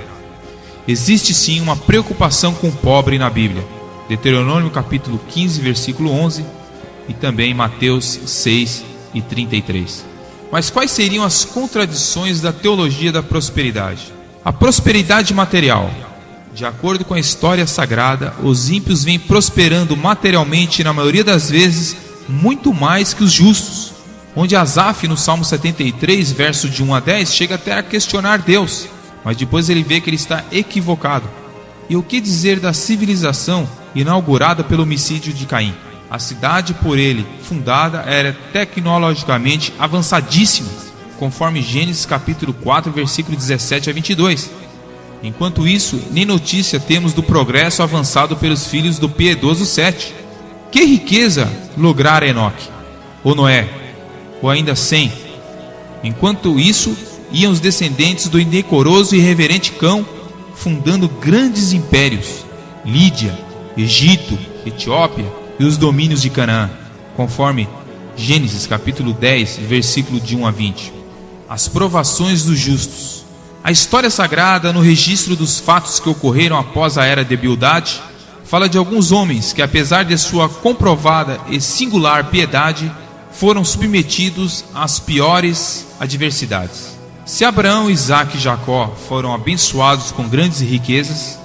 Existe sim uma preocupação com o pobre na Bíblia. Deuteronômio capítulo 15, versículo 11, e também Mateus 6:33. Mas quais seriam as contradições da teologia da prosperidade? A prosperidade material. De acordo com a história sagrada, os ímpios vêm prosperando materialmente, na maioria das vezes, muito mais que os justos. Onde Asaf, no Salmo 73, verso de 1 a 10, chega até a questionar Deus, mas depois ele vê que ele está equivocado. E o que dizer da civilização inaugurada pelo homicídio de Caim? A cidade por ele fundada era tecnologicamente avançadíssima, conforme Gênesis capítulo 4, versículo 17 a 22. Enquanto isso, nem notícia temos do progresso avançado pelos filhos do piedoso Sete. Que riqueza lograra Enoque, ou Noé, ou ainda Sem? Enquanto isso, iam os descendentes do indecoroso e irreverente Cão, fundando grandes impérios: Lídia, Egito, Etiópia e os domínios de Canaã, conforme Gênesis capítulo 10, versículo de 1 a 20. As provações dos justos. A história sagrada, no registro dos fatos que ocorreram após a era de Bildade, fala de alguns homens que, apesar de sua comprovada e singular piedade, foram submetidos às piores adversidades. Se Abraão, Isaque e Jacó foram abençoados com grandes riquezas,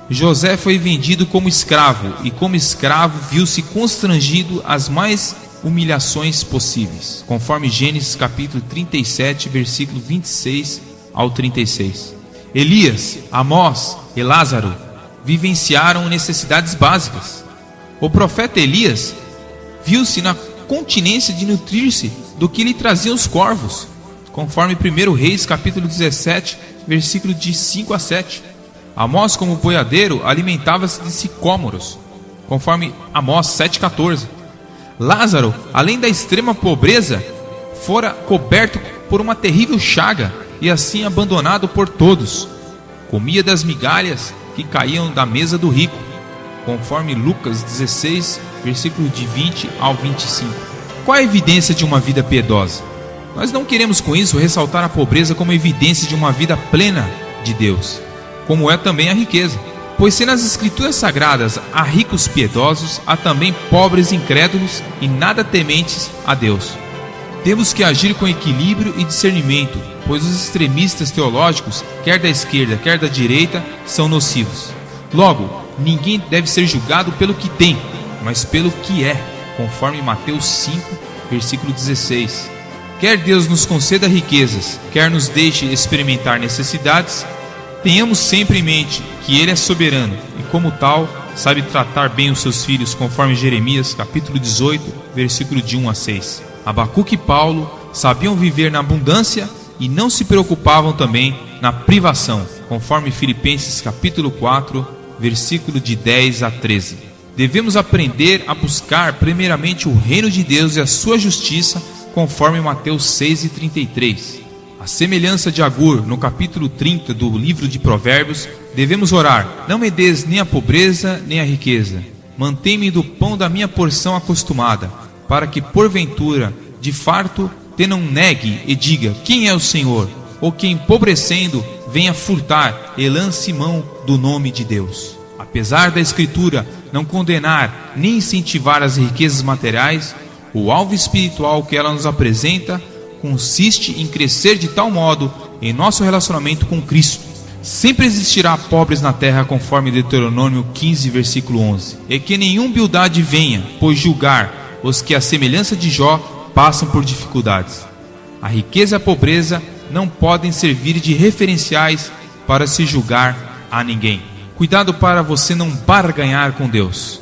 José foi vendido como escravo, e como escravo viu-se constrangido às mais humilhações possíveis, conforme Gênesis capítulo 37, versículo 26 ao 36. Elias, Amós e Lázaro vivenciaram necessidades básicas. O profeta Elias viu-se na continência de nutrir-se do que lhe traziam os corvos, conforme 1 Reis capítulo 17, versículo de 5 a 7. Amós, como boiadeiro, alimentava-se de sicômoros, conforme Amós 7,14. Lázaro, além da extrema pobreza, fora coberto por uma terrível chaga e assim abandonado por todos. Comia das migalhas que caíam da mesa do rico, conforme Lucas 16, versículo de 20 ao 25. Qual a evidência de uma vida piedosa? Nós não queremos com isso ressaltar a pobreza como evidência de uma vida plena de Deus, como é também a riqueza. Pois se nas escrituras sagradas há ricos piedosos, há também pobres incrédulos e nada tementes a Deus. Temos que agir com equilíbrio e discernimento, pois os extremistas teológicos, quer da esquerda, quer da direita, são nocivos. Logo, ninguém deve ser julgado pelo que tem, mas pelo que é, conforme Mateus 5, versículo 16. Quer Deus nos conceda riquezas, quer nos deixe experimentar necessidades, tenhamos sempre em mente que Ele é soberano e, como tal, sabe tratar bem os seus filhos, conforme Jeremias capítulo 18, versículo de 1 a 6. Abacuque e Paulo sabiam viver na abundância e não se preocupavam também na privação, conforme Filipenses capítulo 4, versículo de 10 a 13. Devemos aprender a buscar primeiramente o reino de Deus e a sua justiça, conforme Mateus 6 e 33. A semelhança de Agur, no capítulo 30 do livro de Provérbios, devemos orar: não me des nem a pobreza nem a riqueza, mantém-me do pão da minha porção acostumada, para que porventura, de farto, te não negue e diga: quem é o Senhor? Ou que empobrecendo venha furtar e lance mão do nome de Deus. Apesar da Escritura não condenar nem incentivar as riquezas materiais, o alvo espiritual que ela nos apresenta consiste em crescer de tal modo em nosso relacionamento com Cristo. Sempre existirá pobres na terra, conforme Deuteronômio 15, versículo 11. E que nenhum humildade venha, pois julgar os que, à semelhança de Jó, passam por dificuldades. A riqueza e a pobreza não podem servir de referenciais para se julgar a ninguém. Cuidado para você não barganhar com Deus.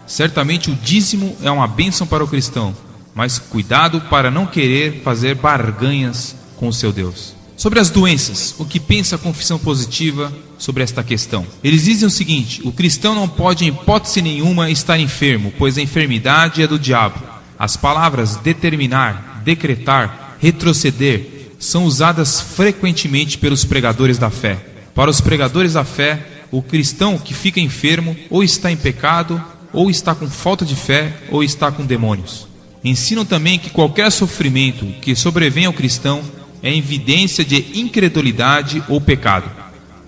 Certamente o dízimo é uma bênção para o cristão, mas cuidado para não querer fazer barganhas com o seu Deus. Sobre as doenças, o que pensa a Confissão Positiva sobre esta questão? Eles dizem o seguinte: o cristão não pode em hipótese nenhuma estar enfermo, pois a enfermidade é do diabo. As palavras determinar, decretar, retroceder são usadas frequentemente pelos pregadores da fé. Para os pregadores da fé, o cristão que fica enfermo ou está em pecado, ou está com falta de fé, ou está com demônios. Ensinam também que qualquer sofrimento que sobrevém ao cristão é evidência de incredulidade ou pecado.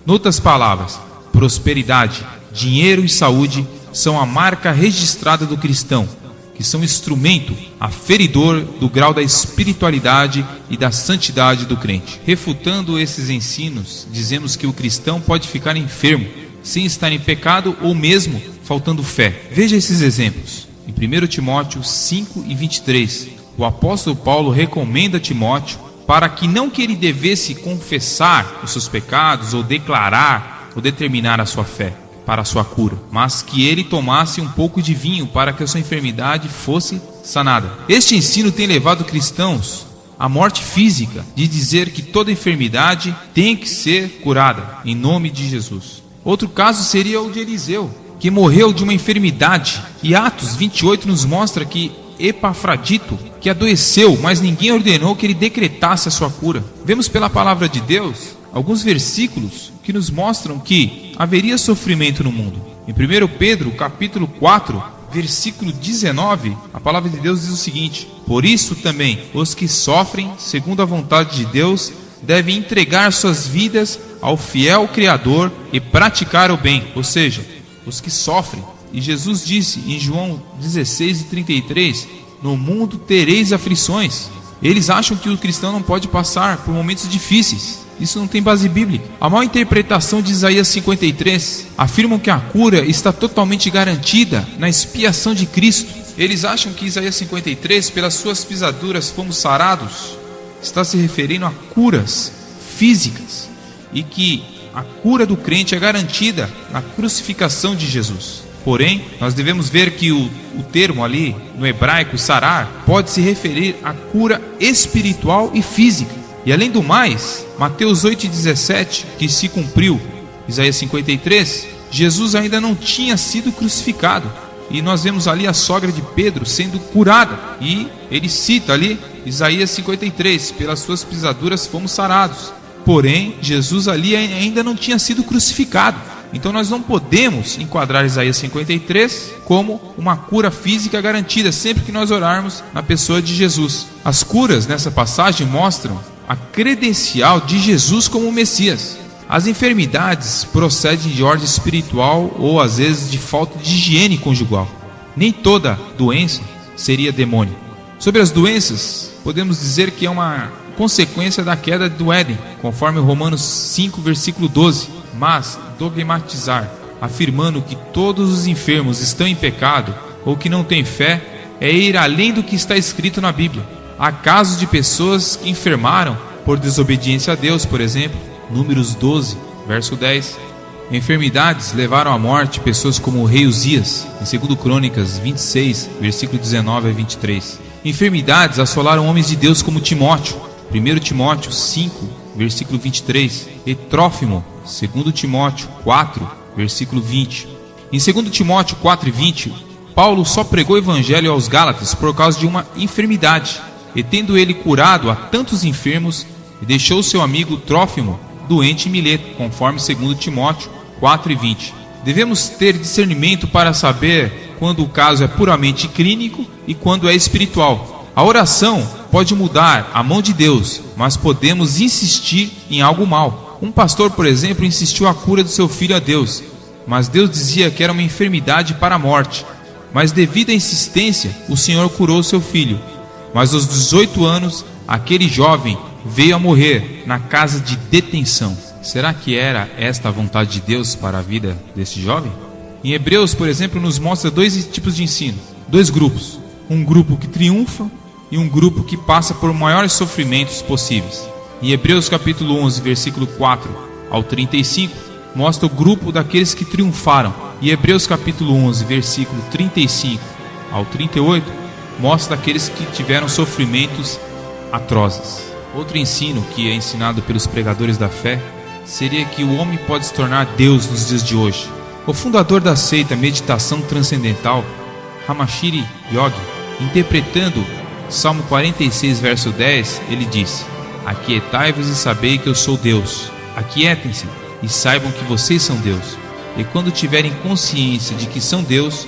Noutras palavras, prosperidade, dinheiro e saúde são a marca registrada do cristão, que são instrumento aferidor do grau da espiritualidade e da santidade do crente. Refutando esses ensinos, dizemos que o cristão pode ficar enfermo, sem estar em pecado ou mesmo faltando fé. Veja esses exemplos. Em 1 Timóteo 5 e 23, o apóstolo Paulo recomenda a Timóteo para que não que ele devesse confessar os seus pecados ou declarar ou determinar a sua fé para a sua cura, mas que ele tomasse um pouco de vinho para que a sua enfermidade fosse sanada. Este ensino tem levado cristãos à morte física, de dizer que toda enfermidade tem que ser curada em nome de Jesus. Outro caso seria o de Eliseu, que morreu de uma enfermidade, e Atos 28 nos mostra que Epafrodito, que adoeceu, mas ninguém ordenou que ele decretasse a sua cura. Vemos pela palavra de Deus alguns versículos que nos mostram que haveria sofrimento no mundo. Em 1 Pedro, capítulo 4, versículo 19, a palavra de Deus diz o seguinte: por isso também os que sofrem segundo a vontade de Deus devem entregar suas vidas ao fiel Criador e praticar o bem. Ou seja, os que sofrem. E Jesus disse em João 16 e 33, no mundo tereis aflições. Eles acham que o cristão não pode passar por momentos difíceis. Isso não tem base bíblica. A maior interpretação de Isaías 53 afirmam que a cura está totalmente garantida na expiação de Cristo. Eles acham que Isaías 53, pelas suas pisaduras fomos sarados, está se referindo a curas físicas, e que a cura do crente é garantida na crucificação de Jesus. Porém, nós devemos ver que o termo ali, no hebraico, sarar, pode se referir à cura espiritual e física. E além do mais, Mateus 8,17, que se cumpriu Isaías 53, Jesus ainda não tinha sido crucificado. E nós vemos ali a sogra de Pedro sendo curada. E ele cita ali Isaías 53, pelas suas pisaduras fomos sarados. Porém, Jesus ali ainda não tinha sido crucificado. Então nós não podemos enquadrar Isaías 53 como uma cura física garantida sempre que nós orarmos na pessoa de Jesus. As curas nessa passagem mostram a credencial de Jesus como Messias. As enfermidades procedem de ordem espiritual ou às vezes de falta de higiene conjugal. Nem toda doença seria demônio. Sobre as doenças, podemos dizer que é uma consequência da queda do Éden, conforme Romanos 5, versículo 12. Mas dogmatizar, afirmando que todos os enfermos estão em pecado, ou que não tem fé é ir além do que está escrito na Bíblia. Há casos de pessoas que enfermaram por desobediência a Deus, por exemplo, Números 12, verso 10. Enfermidades levaram à morte pessoas como o rei Uzias, em 2 Crônicas 26, versículo 19 a 23. Enfermidades assolaram homens de Deus como Timóteo, 1 Timóteo 5, versículo 23, e Trófimo, 2 Timóteo 4, versículo 20. Em 2 Timóteo 4 e 20, Paulo só pregou o evangelho aos Gálatas por causa de uma enfermidade, e tendo ele curado a tantos enfermos, deixou seu amigo Trófimo doente em Mileto, conforme 2 Timóteo 4 e 20. Devemos ter discernimento para saber quando o caso é puramente clínico e quando é espiritual. A oração pode mudar a mão de Deus, mas podemos insistir em algo mal. Um pastor, por exemplo, insistiu a cura do seu filho a Deus, mas Deus dizia que era uma enfermidade para a morte. Mas devido à insistência, o Senhor curou seu filho. Mas aos 18 anos, aquele jovem veio a morrer na casa de detenção. Será que era esta a vontade de Deus para a vida desse jovem? Em Hebreus, por exemplo, nos mostra dois tipos de ensino, dois grupos. Um grupo que triunfa e um grupo que passa por maiores sofrimentos possíveis. Em Hebreus capítulo 11, versículo 4 ao 35, mostra o grupo daqueles que triunfaram. E Hebreus capítulo 11, versículo 35 ao 38, mostra aqueles que tiveram sofrimentos atrozes. Outro ensino que é ensinado pelos pregadores da fé seria que o homem pode se tornar Deus nos dias de hoje. O fundador da seita Meditação Transcendental, Ramachiri Yogi, interpretando Salmo 46, verso 10, ele disse: aquietai-vos e sabei que eu sou Deus. Aquietem-se e saibam que vocês são Deus. E quando tiverem consciência de que são Deus,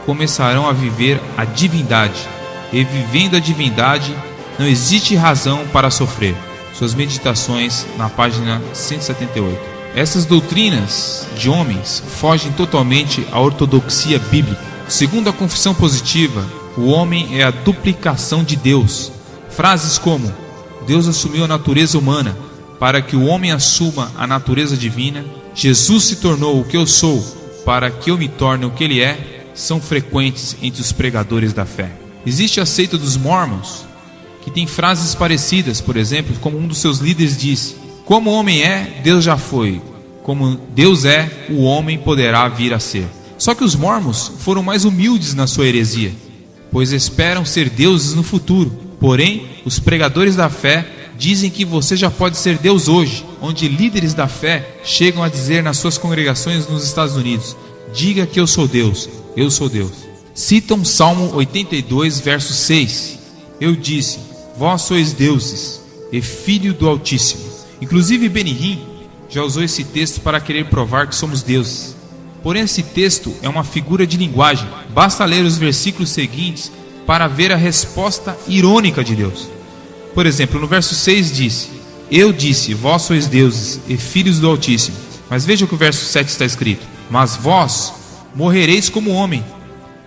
começarão a viver a divindade. E vivendo a divindade, não existe razão para sofrer. Suas meditações na página 178. Essas doutrinas de homens fogem totalmente à ortodoxia bíblica. Segundo a confissão positiva, o homem é a duplicação de Deus. Frases como: Deus assumiu a natureza humana para que o homem assuma a natureza divina, Jesus se tornou o que eu sou para que eu me torne o que ele é, são frequentes entre os pregadores da fé. Existe a seita dos Mormons, que tem frases parecidas, por exemplo, como um dos seus líderes disse: como o homem é, Deus já foi. Como Deus é, o homem poderá vir a ser. Só que os Mormons foram mais humildes na sua heresia, pois esperam ser deuses no futuro. Porém, os pregadores da fé dizem que você já pode ser Deus hoje, onde líderes da fé chegam a dizer nas suas congregações nos Estados Unidos: diga que eu sou Deus, eu sou Deus. Citam Salmo 82, verso 6. Eu disse: vós sois deuses e filho do Altíssimo. Inclusive Benihim já usou esse texto para querer provar que somos deuses. Porém, esse texto é uma figura de linguagem. Basta ler os versículos seguintes para ver a resposta irônica de Deus. Por exemplo, no verso 6 diz: eu disse, vós sois deuses e filhos do Altíssimo. Mas veja o que o verso 7 está escrito: mas vós morrereis como homem,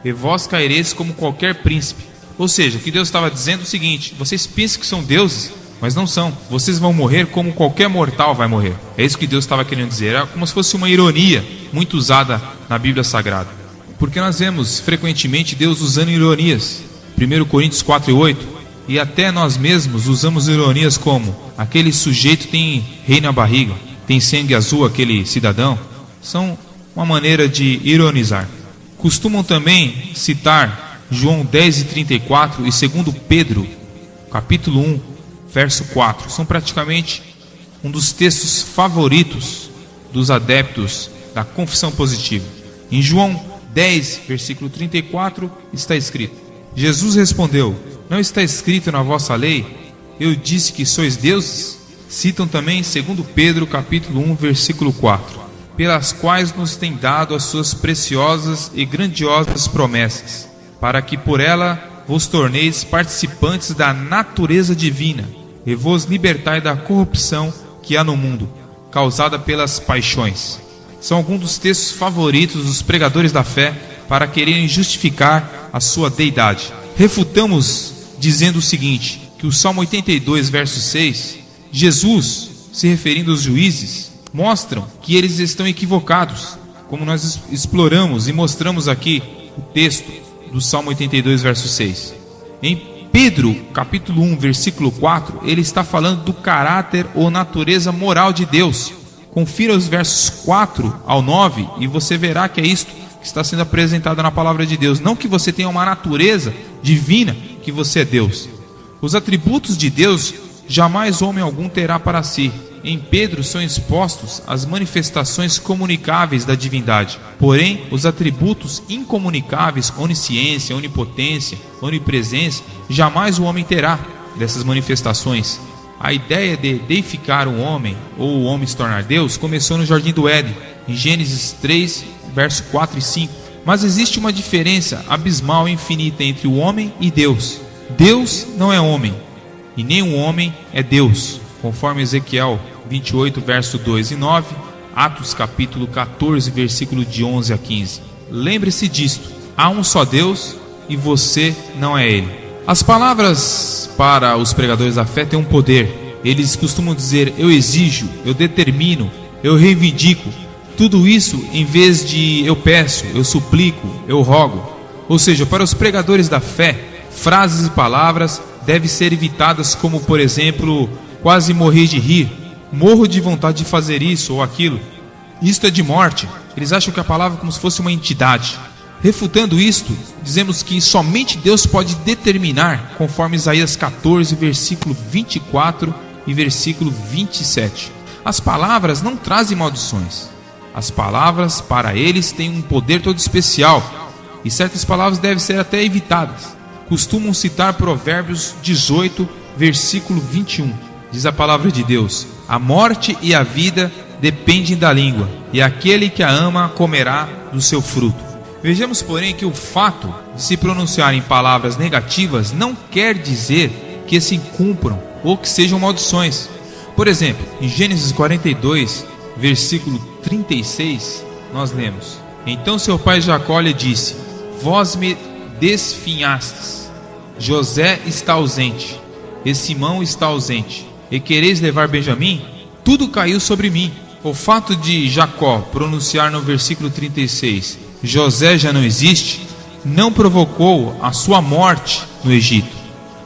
e vós caireis como qualquer príncipe. Ou seja, o que Deus estava dizendo é o seguinte: vocês pensam que são deuses, mas não são. Vocês vão morrer como qualquer mortal vai morrer. É isso que Deus estava querendo dizer. Era como se fosse uma ironia muito usada na Bíblia Sagrada. Porque nós vemos frequentemente Deus usando ironias. 1 Coríntios 4 e 8. E até nós mesmos usamos ironias como: aquele sujeito tem rei na barriga, tem sangue azul aquele cidadão. São uma maneira de ironizar. Costumam também citar João 10 e 34 e 2 Pedro, capítulo 1, verso 4. São praticamente um dos textos favoritos dos adeptos da confissão positiva. Em João 10, versículo 34, está escrito: Jesus respondeu: não está escrito na vossa lei, eu disse que sois deuses? Citam também 2 Pedro, capítulo 1, versículo 4. Pelas quais nos tem dado as suas preciosas e grandiosas promessas, para que por ela vos torneis participantes da natureza divina, e vos libertai da corrupção que há no mundo, causada pelas paixões. São alguns dos textos favoritos dos pregadores da fé para quererem justificar a sua deidade. Refutamos dizendo o seguinte: que o Salmo 82, verso 6, Jesus, se referindo aos juízes, mostram que eles estão equivocados. Como nós exploramos e mostramos aqui o texto, do Salmo 82, verso 6. Em Pedro, capítulo 1, versículo 4, ele está falando do caráter ou natureza moral de Deus. Confira os versos 4 ao 9 e você verá que é isto que está sendo apresentado na palavra de Deus. Não que você tenha uma natureza divina, que você é Deus. Os atributos de Deus jamais homem algum terá para si. Em Pedro são expostos as manifestações comunicáveis da divindade. Porém, os atributos incomunicáveis, onisciência, onipotência, onipresença, jamais o homem terá dessas manifestações. A ideia de deificar um homem, ou o homem se tornar Deus, começou no Jardim do Éden, em Gênesis 3, verso 4 e 5. Mas existe uma diferença abismal e infinita entre o homem e Deus. Deus não é homem, e nem o homem é Deus, conforme Ezequiel 28, verso 2 e 9, Atos capítulo 14, versículo de 11 a 15. Lembre-se disto: há um só Deus e você não é Ele. As palavras para os pregadores da fé têm um poder. Eles costumam dizer: eu exijo, eu determino, eu reivindico. Tudo isso em vez de eu peço, eu suplico, eu rogo. Ou seja, para os pregadores da fé, frases e palavras devem ser evitadas, como por exemplo: quase morri de rir, morro de vontade de fazer isso ou aquilo. Isto é de morte. Eles acham que a palavra é como se fosse uma entidade. Refutando isto, dizemos que somente Deus pode determinar, conforme Isaías 14, versículo 24 e versículo 27. As palavras não trazem maldições. As palavras, para eles, têm um poder todo especial, e certas palavras devem ser até evitadas. Costumam citar Provérbios 18, versículo 21. Diz a palavra de Deus: a morte e a vida dependem da língua, e aquele que a ama comerá do seu fruto. Vejamos, porém, que o fato de se pronunciar em palavras negativas não quer dizer que se cumpram ou que sejam maldições. Por exemplo, em Gênesis 42, versículo 36, nós lemos: então seu pai Jacó lhe disse: vós me desfinhastes, José está ausente, e Simão está ausente, e quereis levar Benjamim? Tudo caiu sobre mim. O fato de Jacó pronunciar no versículo 36: José já não existe, não provocou a sua morte no Egito,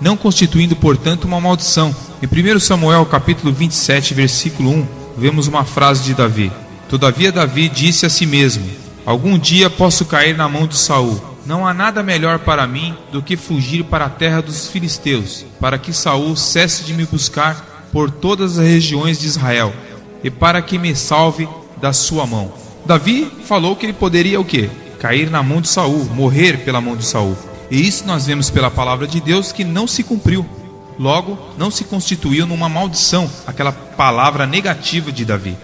não constituindo, portanto, uma maldição. Em 1 Samuel capítulo 27, versículo 1, vemos uma frase de Davi: todavia Davi disse a si mesmo: algum dia posso cair na mão de Saul. Não há nada melhor para mim do que fugir para a terra dos filisteus, para que Saul cesse de me buscar por todas as regiões de Israel, e para que me salve da sua mão. Davi falou que ele poderia o quê? Cair na mão de Saul, morrer pela mão de Saul. E isso nós vemos pela palavra de Deus que não se cumpriu. Logo, não se constituiu numa maldição aquela palavra negativa de Davi.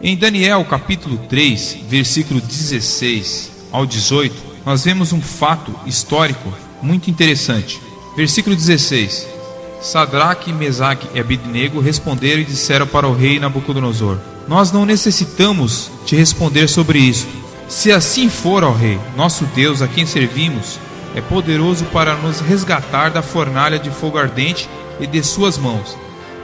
Em Daniel capítulo 3, versículo 16 ao 18, nós vemos um fato histórico muito interessante. Versículo 16: Sadraque, Mesaque e Abednego responderam e disseram para o rei Nabucodonosor: nós não necessitamos te responder sobre isto. Se assim for, ó rei, nosso Deus, a quem servimos, é poderoso para nos resgatar da fornalha de fogo ardente e de suas mãos.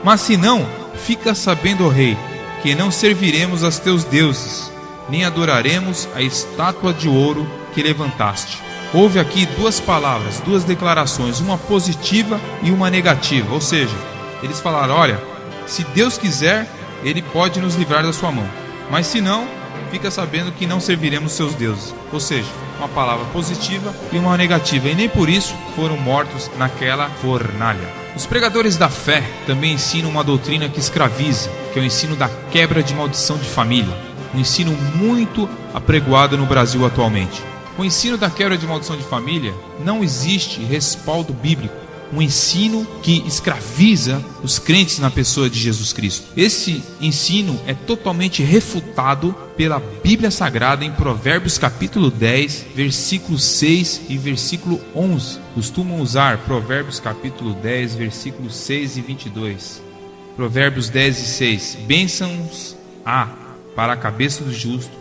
Mas se não, fica sabendo, ó rei, que não serviremos aos teus deuses, nem adoraremos a estátua de ouro que levantaste. Houve aqui duas palavras, duas declarações, uma positiva e uma negativa. Ou seja, eles falaram: olha, se Deus quiser, Ele pode nos livrar da sua mão, mas se não, fica sabendo que não serviremos seus deuses. Ou seja, uma palavra positiva e uma negativa, e nem por isso foram mortos naquela fornalha. Os pregadores da fé também ensinam uma doutrina que escraviza, que é o ensino da quebra de maldição de família, um ensino muito apregoado no Brasil atualmente. O ensino da quebra de maldição de família não existe respaldo bíblico, um ensino que escraviza os crentes na pessoa de Jesus Cristo. Esse ensino é totalmente refutado pela Bíblia Sagrada em Provérbios capítulo 10, versículo 6 e versículo 11. Costumam usar Provérbios capítulo 10, versículos 6 e 22. Provérbios 10 e 6. Bênçãos há para a cabeça do justo,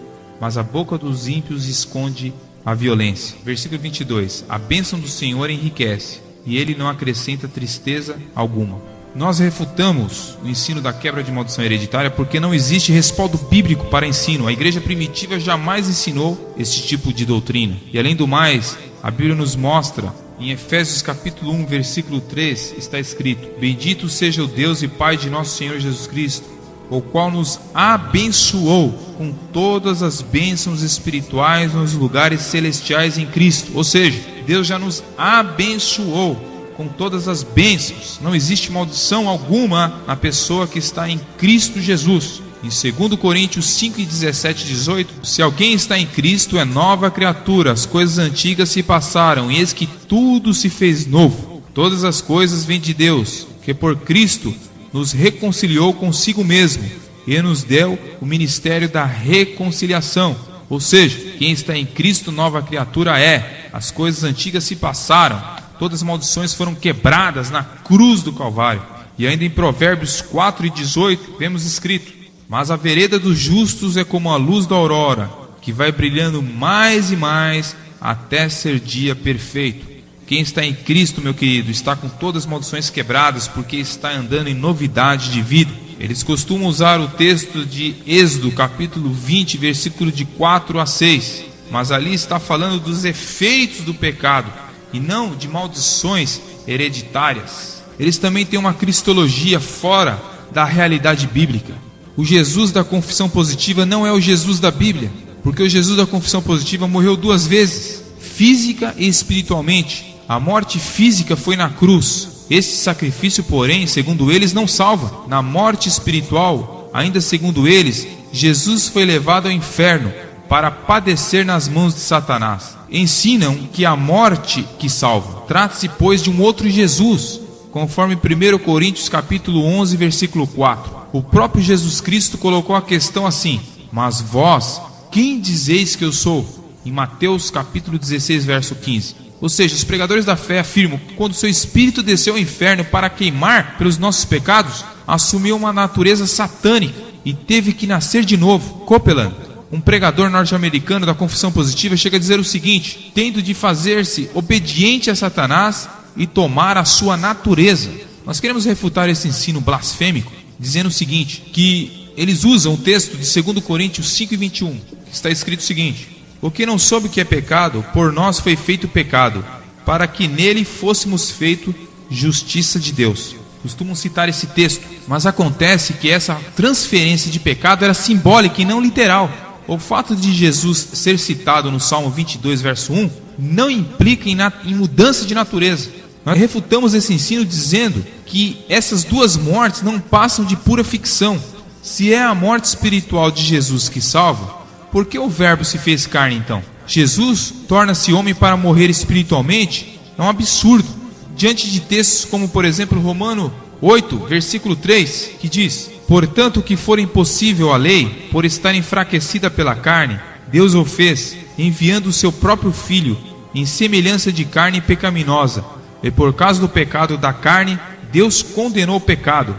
mas a boca dos ímpios esconde a violência. Versículo 22. A bênção do Senhor enriquece, e Ele não acrescenta tristeza alguma. Nós refutamos o ensino da quebra de maldição hereditária porque não existe respaldo bíblico para ensino. A igreja primitiva jamais ensinou esse tipo de doutrina. E além do mais, a Bíblia nos mostra, em Efésios capítulo 1, versículo 3, está escrito: Bendito seja o Deus e Pai de nosso Senhor Jesus Cristo, o qual nos abençoou com todas as bênçãos espirituais nos lugares celestiais em Cristo. Ou seja, Deus já nos abençoou com todas as bênçãos. Não existe maldição alguma na pessoa que está em Cristo Jesus. Em 2 Coríntios 5, 17 e 18, se alguém está em Cristo, é nova criatura, as coisas antigas se passaram, e eis que tudo se fez novo. Todas as coisas vêm de Deus, que por Cristo nos reconciliou consigo mesmo, e nos deu o ministério da reconciliação. Ou seja, quem está em Cristo, nova criatura é. As coisas antigas se passaram, todas as maldições foram quebradas na cruz do Calvário. E ainda em Provérbios 4 e 18, vemos escrito: Mas a vereda dos justos é como a luz da aurora, que vai brilhando mais e mais até ser dia perfeito. Quem está em Cristo, meu querido, está com todas as maldições quebradas, porque está andando em novidade de vida. Eles costumam usar o texto de Êxodo, capítulo 20, versículo de 4 a 6. Mas ali está falando dos efeitos do pecado, e não de maldições hereditárias. Eles também têm uma cristologia fora da realidade bíblica. O Jesus da confissão positiva não é o Jesus da Bíblia, porque o Jesus da confissão positiva morreu 2 vezes, física e espiritualmente. A morte física foi na cruz. Esse sacrifício, porém, segundo eles, não salva. Na morte espiritual, ainda segundo eles, Jesus foi levado ao inferno para padecer nas mãos de Satanás. Ensinam que a morte que salva. Trata-se, pois, de um outro Jesus, conforme 1 Coríntios capítulo 11, versículo 4. O próprio Jesus Cristo colocou a questão assim: Mas vós, quem dizeis que eu sou? Em Mateus capítulo 16, verso 15. Ou seja, os pregadores da fé afirmam que quando seu espírito desceu ao inferno para queimar pelos nossos pecados, assumiu uma natureza satânica e teve que nascer de novo. Copeland, um pregador norte-americano da confissão positiva, chega a dizer o seguinte: tendo de fazer-se obediente a Satanás e tomar a sua natureza. Nós queremos refutar esse ensino blasfêmico dizendo o seguinte, que eles usam o texto de 2 Coríntios 5 e 21. Está escrito o seguinte: O que não soube o que é pecado, por nós foi feito pecado, para que nele fôssemos feito justiça de Deus. Costumam citar esse texto, mas acontece que essa transferência de pecado era simbólica e não literal. O fato de Jesus ser citado no Salmo 22, verso 1, não implica em mudança de natureza. Nós refutamos esse ensino dizendo que essas 2 mortes não passam de pura ficção. Se é a morte espiritual de Jesus que salva, por que o verbo se fez carne então? Jesus torna-se homem para morrer espiritualmente? É um absurdo. Diante de textos como, por exemplo, Romano 8, versículo 3, que diz: Portanto, o que for impossível à lei, por estar enfraquecida pela carne, Deus o fez, enviando o seu próprio Filho, em semelhança de carne pecaminosa. E por causa do pecado da carne, Deus condenou o pecado.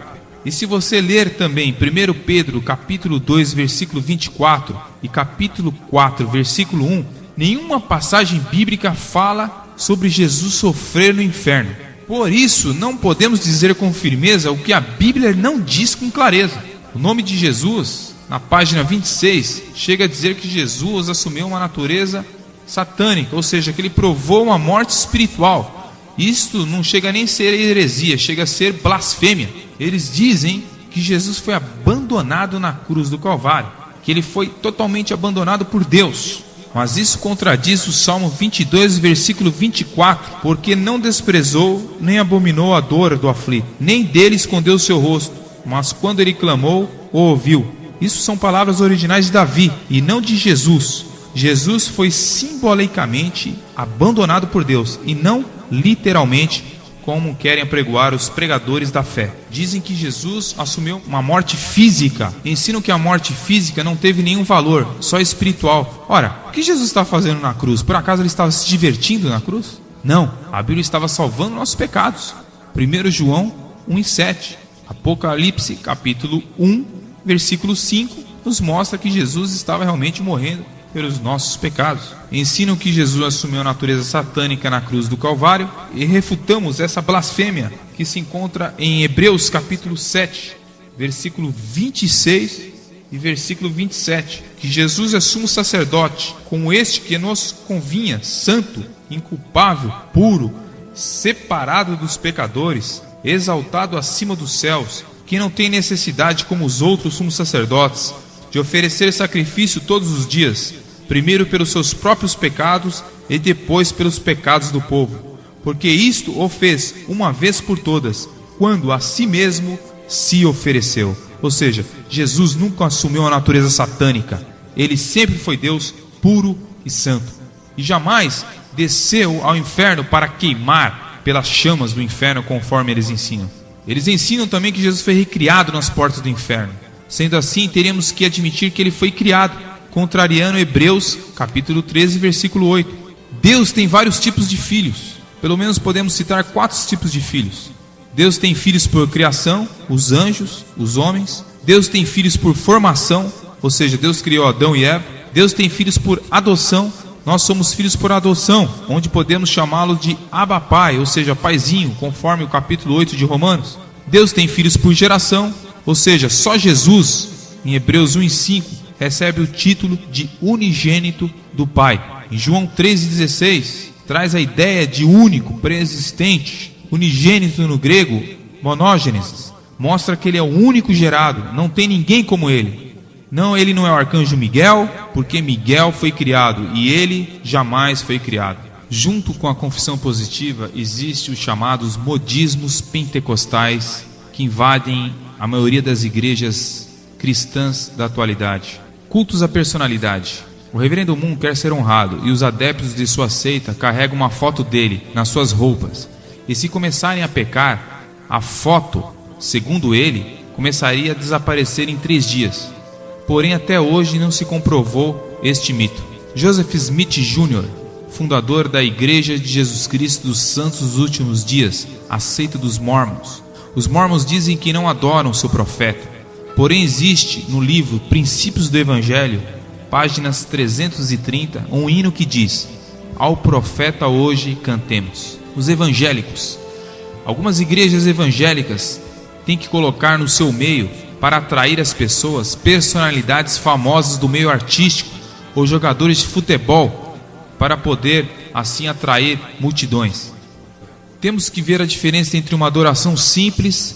E se você ler também 1 Pedro capítulo 2, versículo 24 e capítulo 4, versículo 1, nenhuma passagem bíblica fala sobre Jesus sofrer no inferno. Por isso, não podemos dizer com firmeza o que a Bíblia não diz com clareza. O nome de Jesus, na página 26, chega a dizer que Jesus assumiu uma natureza satânica, ou seja, que ele provou uma morte espiritual. Isto não chega nem a ser heresia, chega a ser blasfêmia. Eles dizem que Jesus foi abandonado na cruz do Calvário, que ele foi totalmente abandonado por Deus. Mas isso contradiz o Salmo 22, versículo 24, porque não desprezou nem abominou a dor do aflito, nem dele escondeu o seu rosto, mas quando ele clamou, o ouviu. Isso são palavras originais de Davi e não de Jesus. Jesus foi simbolicamente abandonado por Deus e não literalmente, como querem apregoar os pregadores da fé. Dizem que Jesus assumiu uma morte física. Ensinam que a morte física não teve nenhum valor, só espiritual. Ora, o que Jesus está fazendo na cruz? Por acaso ele estava se divertindo na cruz? Não, a Bíblia estava salvando nossos pecados. 1 João 1:7. Apocalipse capítulo 1, versículo 5, nos mostra que Jesus estava realmente morrendo pelos nossos pecados. Ensinam que Jesus assumiu a natureza satânica na cruz do Calvário e refutamos essa blasfêmia que se encontra em Hebreus capítulo 7, versículo 26 e versículo 27, que Jesus é sumo sacerdote, como este que nos convinha, santo, inculpável, puro, separado dos pecadores, exaltado acima dos céus, que não tem necessidade, como os outros sumos sacerdotes, de oferecer sacrifício todos os dias, primeiro pelos seus próprios pecados e depois pelos pecados do povo, porque isto o fez uma vez por todas, quando a si mesmo se ofereceu. Ou seja, Jesus nunca assumiu a natureza satânica. Ele sempre foi Deus puro e santo, e jamais desceu ao inferno para queimar pelas chamas do inferno, conforme eles ensinam. Eles ensinam também que Jesus foi recriado nas portas do inferno. Sendo assim, teríamos que admitir que ele foi criado, contrariando Hebreus capítulo 13, versículo 8. Deus tem vários tipos de filhos. Pelo menos podemos citar 4 tipos de filhos. Deus tem filhos por criação, os anjos, os homens. Deus tem filhos por formação, ou seja, Deus criou Adão e Eva. Deus tem filhos por adoção. Nós somos filhos por adoção, onde podemos chamá-lo de Abba Pai, ou seja, paizinho, conforme o capítulo 8 de Romanos. Deus tem filhos por geração, ou seja, só Jesus, em Hebreus 1:5, recebe o título de unigênito do Pai. Em João 13,16, traz a ideia de único, pré-existente. Unigênito no grego, monógenes, mostra que ele é o único gerado, não tem ninguém como ele. Não, ele não é o arcanjo Miguel, porque Miguel foi criado e ele jamais foi criado. Junto com a confissão positiva, existem os chamados modismos pentecostais, que invadem a maioria das igrejas cristãs da atualidade. Cultos à personalidade. O reverendo Moon quer ser honrado e os adeptos de sua seita carregam uma foto dele nas suas roupas. E se começarem a pecar, a foto, segundo ele, começaria a desaparecer em 3 dias. Porém, até hoje não se comprovou este mito. Joseph Smith Jr., fundador da Igreja de Jesus Cristo dos Santos dos Últimos Dias, a seita dos Mormons. Os Mormons dizem que não adoram seu profeta. Porém, existe no livro Princípios do Evangelho, páginas 330, um hino que diz: ao profeta hoje cantemos. Os evangélicos. Algumas igrejas evangélicas têm que colocar no seu meio, para atrair as pessoas, personalidades famosas do meio artístico ou jogadores de futebol, para poder assim atrair multidões. Temos que ver a diferença entre uma adoração simples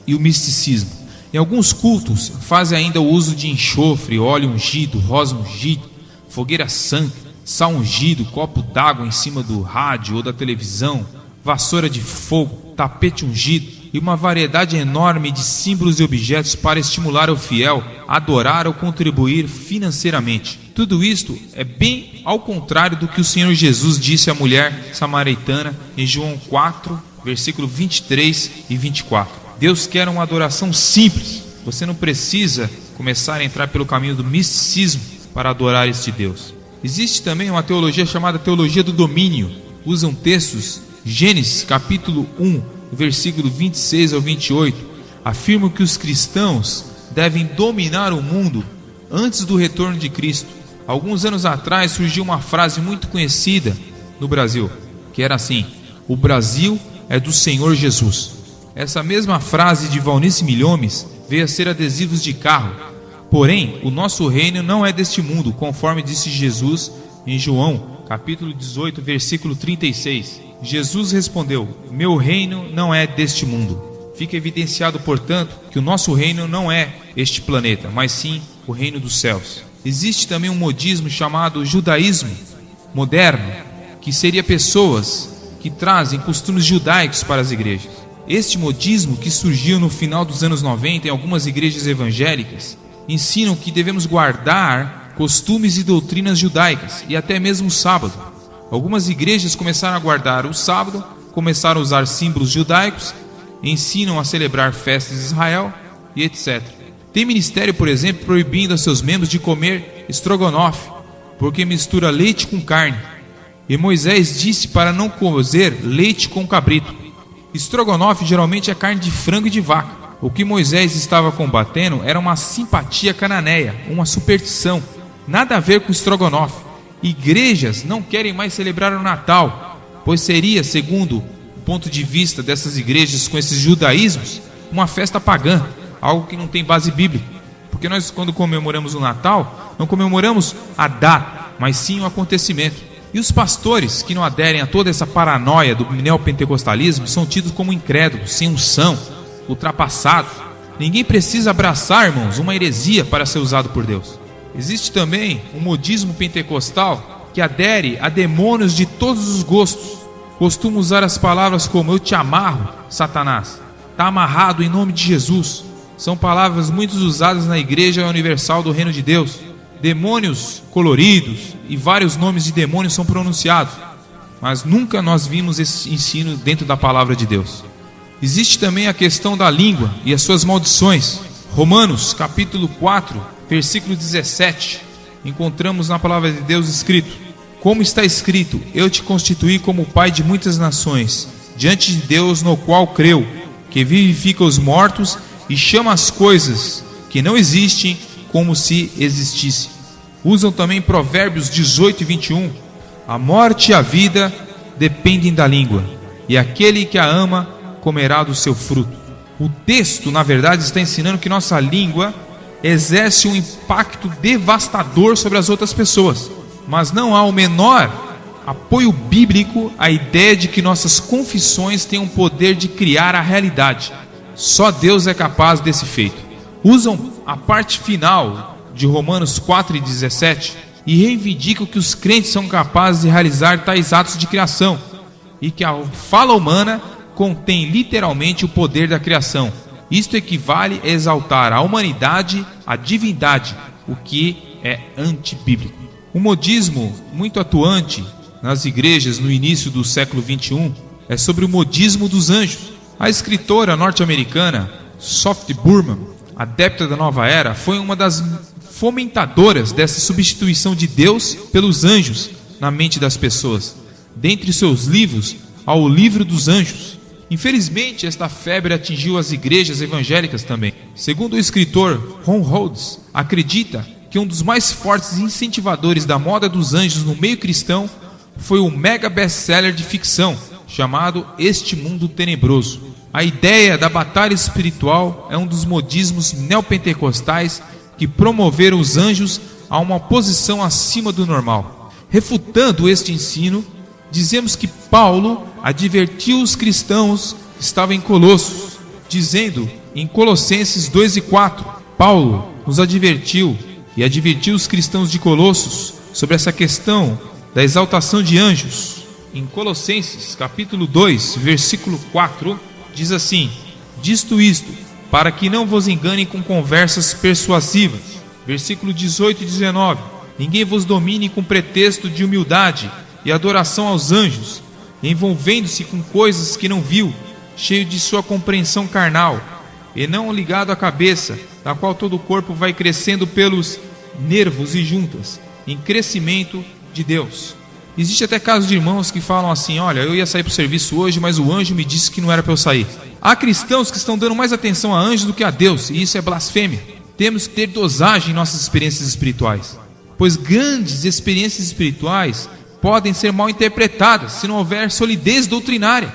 e o misticismo. Em alguns cultos fazem ainda o uso de enxofre, óleo ungido, rosa ungido, fogueira santa, sal ungido, copo d'água em cima do rádio ou da televisão, vassoura de fogo, tapete ungido e uma variedade enorme de símbolos e objetos para estimular o fiel a adorar ou contribuir financeiramente. Tudo isto é bem ao contrário do que o Senhor Jesus disse à mulher samaritana em João 4, versículo 23 e 24. Deus quer uma adoração simples. Você não precisa começar a entrar pelo caminho do misticismo para adorar este Deus. Existe também uma teologia chamada teologia do domínio. Usam textos, Gênesis capítulo 1, versículo 26 ao 28, afirmam que os cristãos devem dominar o mundo antes do retorno de Cristo. Alguns anos atrás surgiu uma frase muito conhecida no Brasil, que era assim: o Brasil é do Senhor Jesus. Essa mesma frase de Valnice Milhomes veio a ser adesivos de carro. Porém, o nosso reino não é deste mundo, conforme disse Jesus em João, capítulo 18, versículo 36. Jesus respondeu: meu reino não é deste mundo. Fica evidenciado, portanto, que o nosso reino não é este planeta, mas sim o reino dos céus. Existe também um modismo chamado judaísmo moderno, que seria pessoas que trazem costumes judaicos para as igrejas. Este modismo, que surgiu no final dos anos 90 em algumas igrejas evangélicas, ensinam que devemos guardar costumes e doutrinas judaicas e até mesmo o sábado. Algumas igrejas começaram a guardar o sábado, começaram a usar símbolos judaicos, ensinam a celebrar festas de Israel e etc. Tem ministério, por exemplo, proibindo a seus membros de comer estrogonofe, porque mistura leite com carne. E Moisés disse para não cozer leite com cabrito. Estrogonofe geralmente é carne de frango e de vaca. O que Moisés estava combatendo era uma simpatia cananeia, uma superstição. Nada a ver com estrogonofe. Igrejas não querem mais celebrar o Natal, pois seria, segundo o ponto de vista dessas igrejas com esses judaísmos, uma festa pagã, algo que não tem base bíblica. Porque nós, quando comemoramos o Natal, não comemoramos a data, mas sim o acontecimento. E os pastores que não aderem a toda essa paranoia do neopentecostalismo são tidos como incrédulos, sem unção, ultrapassados. Ninguém precisa abraçar, irmãos, uma heresia para ser usado por Deus. Existe também um modismo pentecostal que adere a demônios de todos os gostos. Costuma usar as palavras como: eu te amarro, Satanás. Está amarrado em nome de Jesus. São palavras muito usadas na Igreja Universal do Reino de Deus. Demônios coloridos e vários nomes de demônios são pronunciados, mas nunca nós vimos esse ensino dentro da palavra de Deus. Existe também a questão da língua e as suas maldições. Romanos capítulo 4, versículo 17, encontramos na palavra de Deus escrito: como está escrito, eu te constituí como pai de muitas nações, diante de Deus no qual creu, que vivifica os mortos e chama as coisas que não existem como se existissem. Usam também Provérbios 18 e 21. A morte e a vida dependem da língua, e aquele que a ama comerá do seu fruto. O texto, na verdade, está ensinando que nossa língua exerce um impacto devastador sobre as outras pessoas, mas não há o menor apoio bíblico à ideia de que nossas confissões têm o poder de criar a realidade. Só Deus é capaz desse feito. Usam a parte final de Romanos 4 e 17 e reivindicam que os crentes são capazes de realizar tais atos de criação e que a fala humana contém literalmente o poder da criação. Isto equivale a exaltar a humanidade, a divindade, o que é antibíblico. O modismo muito atuante nas igrejas no início do século 21 é sobre o modismo dos anjos. A escritora norte-americana Sophie Burman, adepta da nova era, foi uma das fomentadoras dessa substituição de Deus pelos anjos na mente das pessoas. Dentre seus livros, há o Livro dos Anjos. Infelizmente, esta febre atingiu as igrejas evangélicas também. Segundo o escritor Ron Rhodes, acredita que um dos mais fortes incentivadores da moda dos anjos no meio cristão foi o mega best-seller de ficção chamado Este Mundo Tenebroso. A ideia da batalha espiritual é um dos modismos neopentecostais que promoveram os anjos a uma posição acima do normal. Refutando este ensino, dizemos que Paulo advertiu os cristãos que estavam em Colossos, dizendo em Colossenses 2 e 4, Paulo nos advertiu e advertiu os cristãos de Colossos sobre essa questão da exaltação de anjos. Em Colossenses capítulo 2, versículo 4, diz assim: disto isto, para que não vos enganem com conversas persuasivas. Versículo 18 e 19, ninguém vos domine com pretexto de humildade e adoração aos anjos, envolvendo-se com coisas que não viu, cheio de sua compreensão carnal, e não ligado à cabeça, da qual todo o corpo vai crescendo pelos nervos e juntas, em crescimento de Deus. Existe até casos de irmãos que falam assim: olha, eu ia sair para o serviço hoje, mas o anjo me disse que não era para eu sair. Há cristãos que estão dando mais atenção a anjos do que a Deus, e isso é blasfêmia. Temos que ter dosagem em nossas experiências espirituais, pois grandes experiências espirituais podem ser mal interpretadas se não houver solidez doutrinária.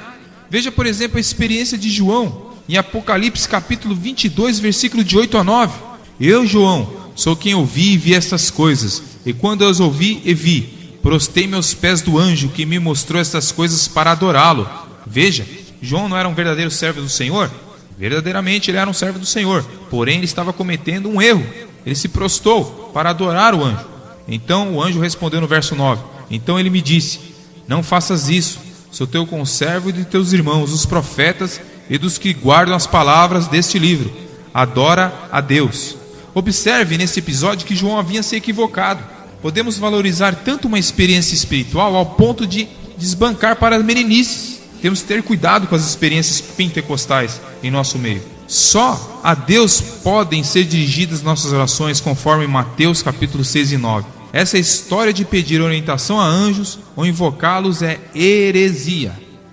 Veja, por exemplo, a experiência de João em Apocalipse capítulo 22, versículo de 8 a 9. Eu, João, sou quem ouvi e vi estas coisas, e quando eu as ouvi e vi, prostei-me aos pés do anjo que me mostrou estas coisas para adorá-lo. Veja, João não era um verdadeiro servo do Senhor? Verdadeiramente ele era um servo do Senhor, porém ele estava cometendo um erro. Ele se prostou para adorar o anjo. Então o anjo respondeu no verso 9, então ele me disse: não faças isso, sou teu conservo e de teus irmãos, os profetas, e dos que guardam as palavras deste livro. Adora a Deus. Observe nesse episódio que João havia se equivocado. Podemos valorizar tanto uma experiência espiritual ao ponto de desbancar para as meninices. Temos que ter cuidado com as experiências pentecostais em nosso meio. Só a Deus podem ser dirigidas nossas orações, conforme Mateus capítulo 6 e 9. Essa história de pedir orientação a anjos ou invocá-los é heresia.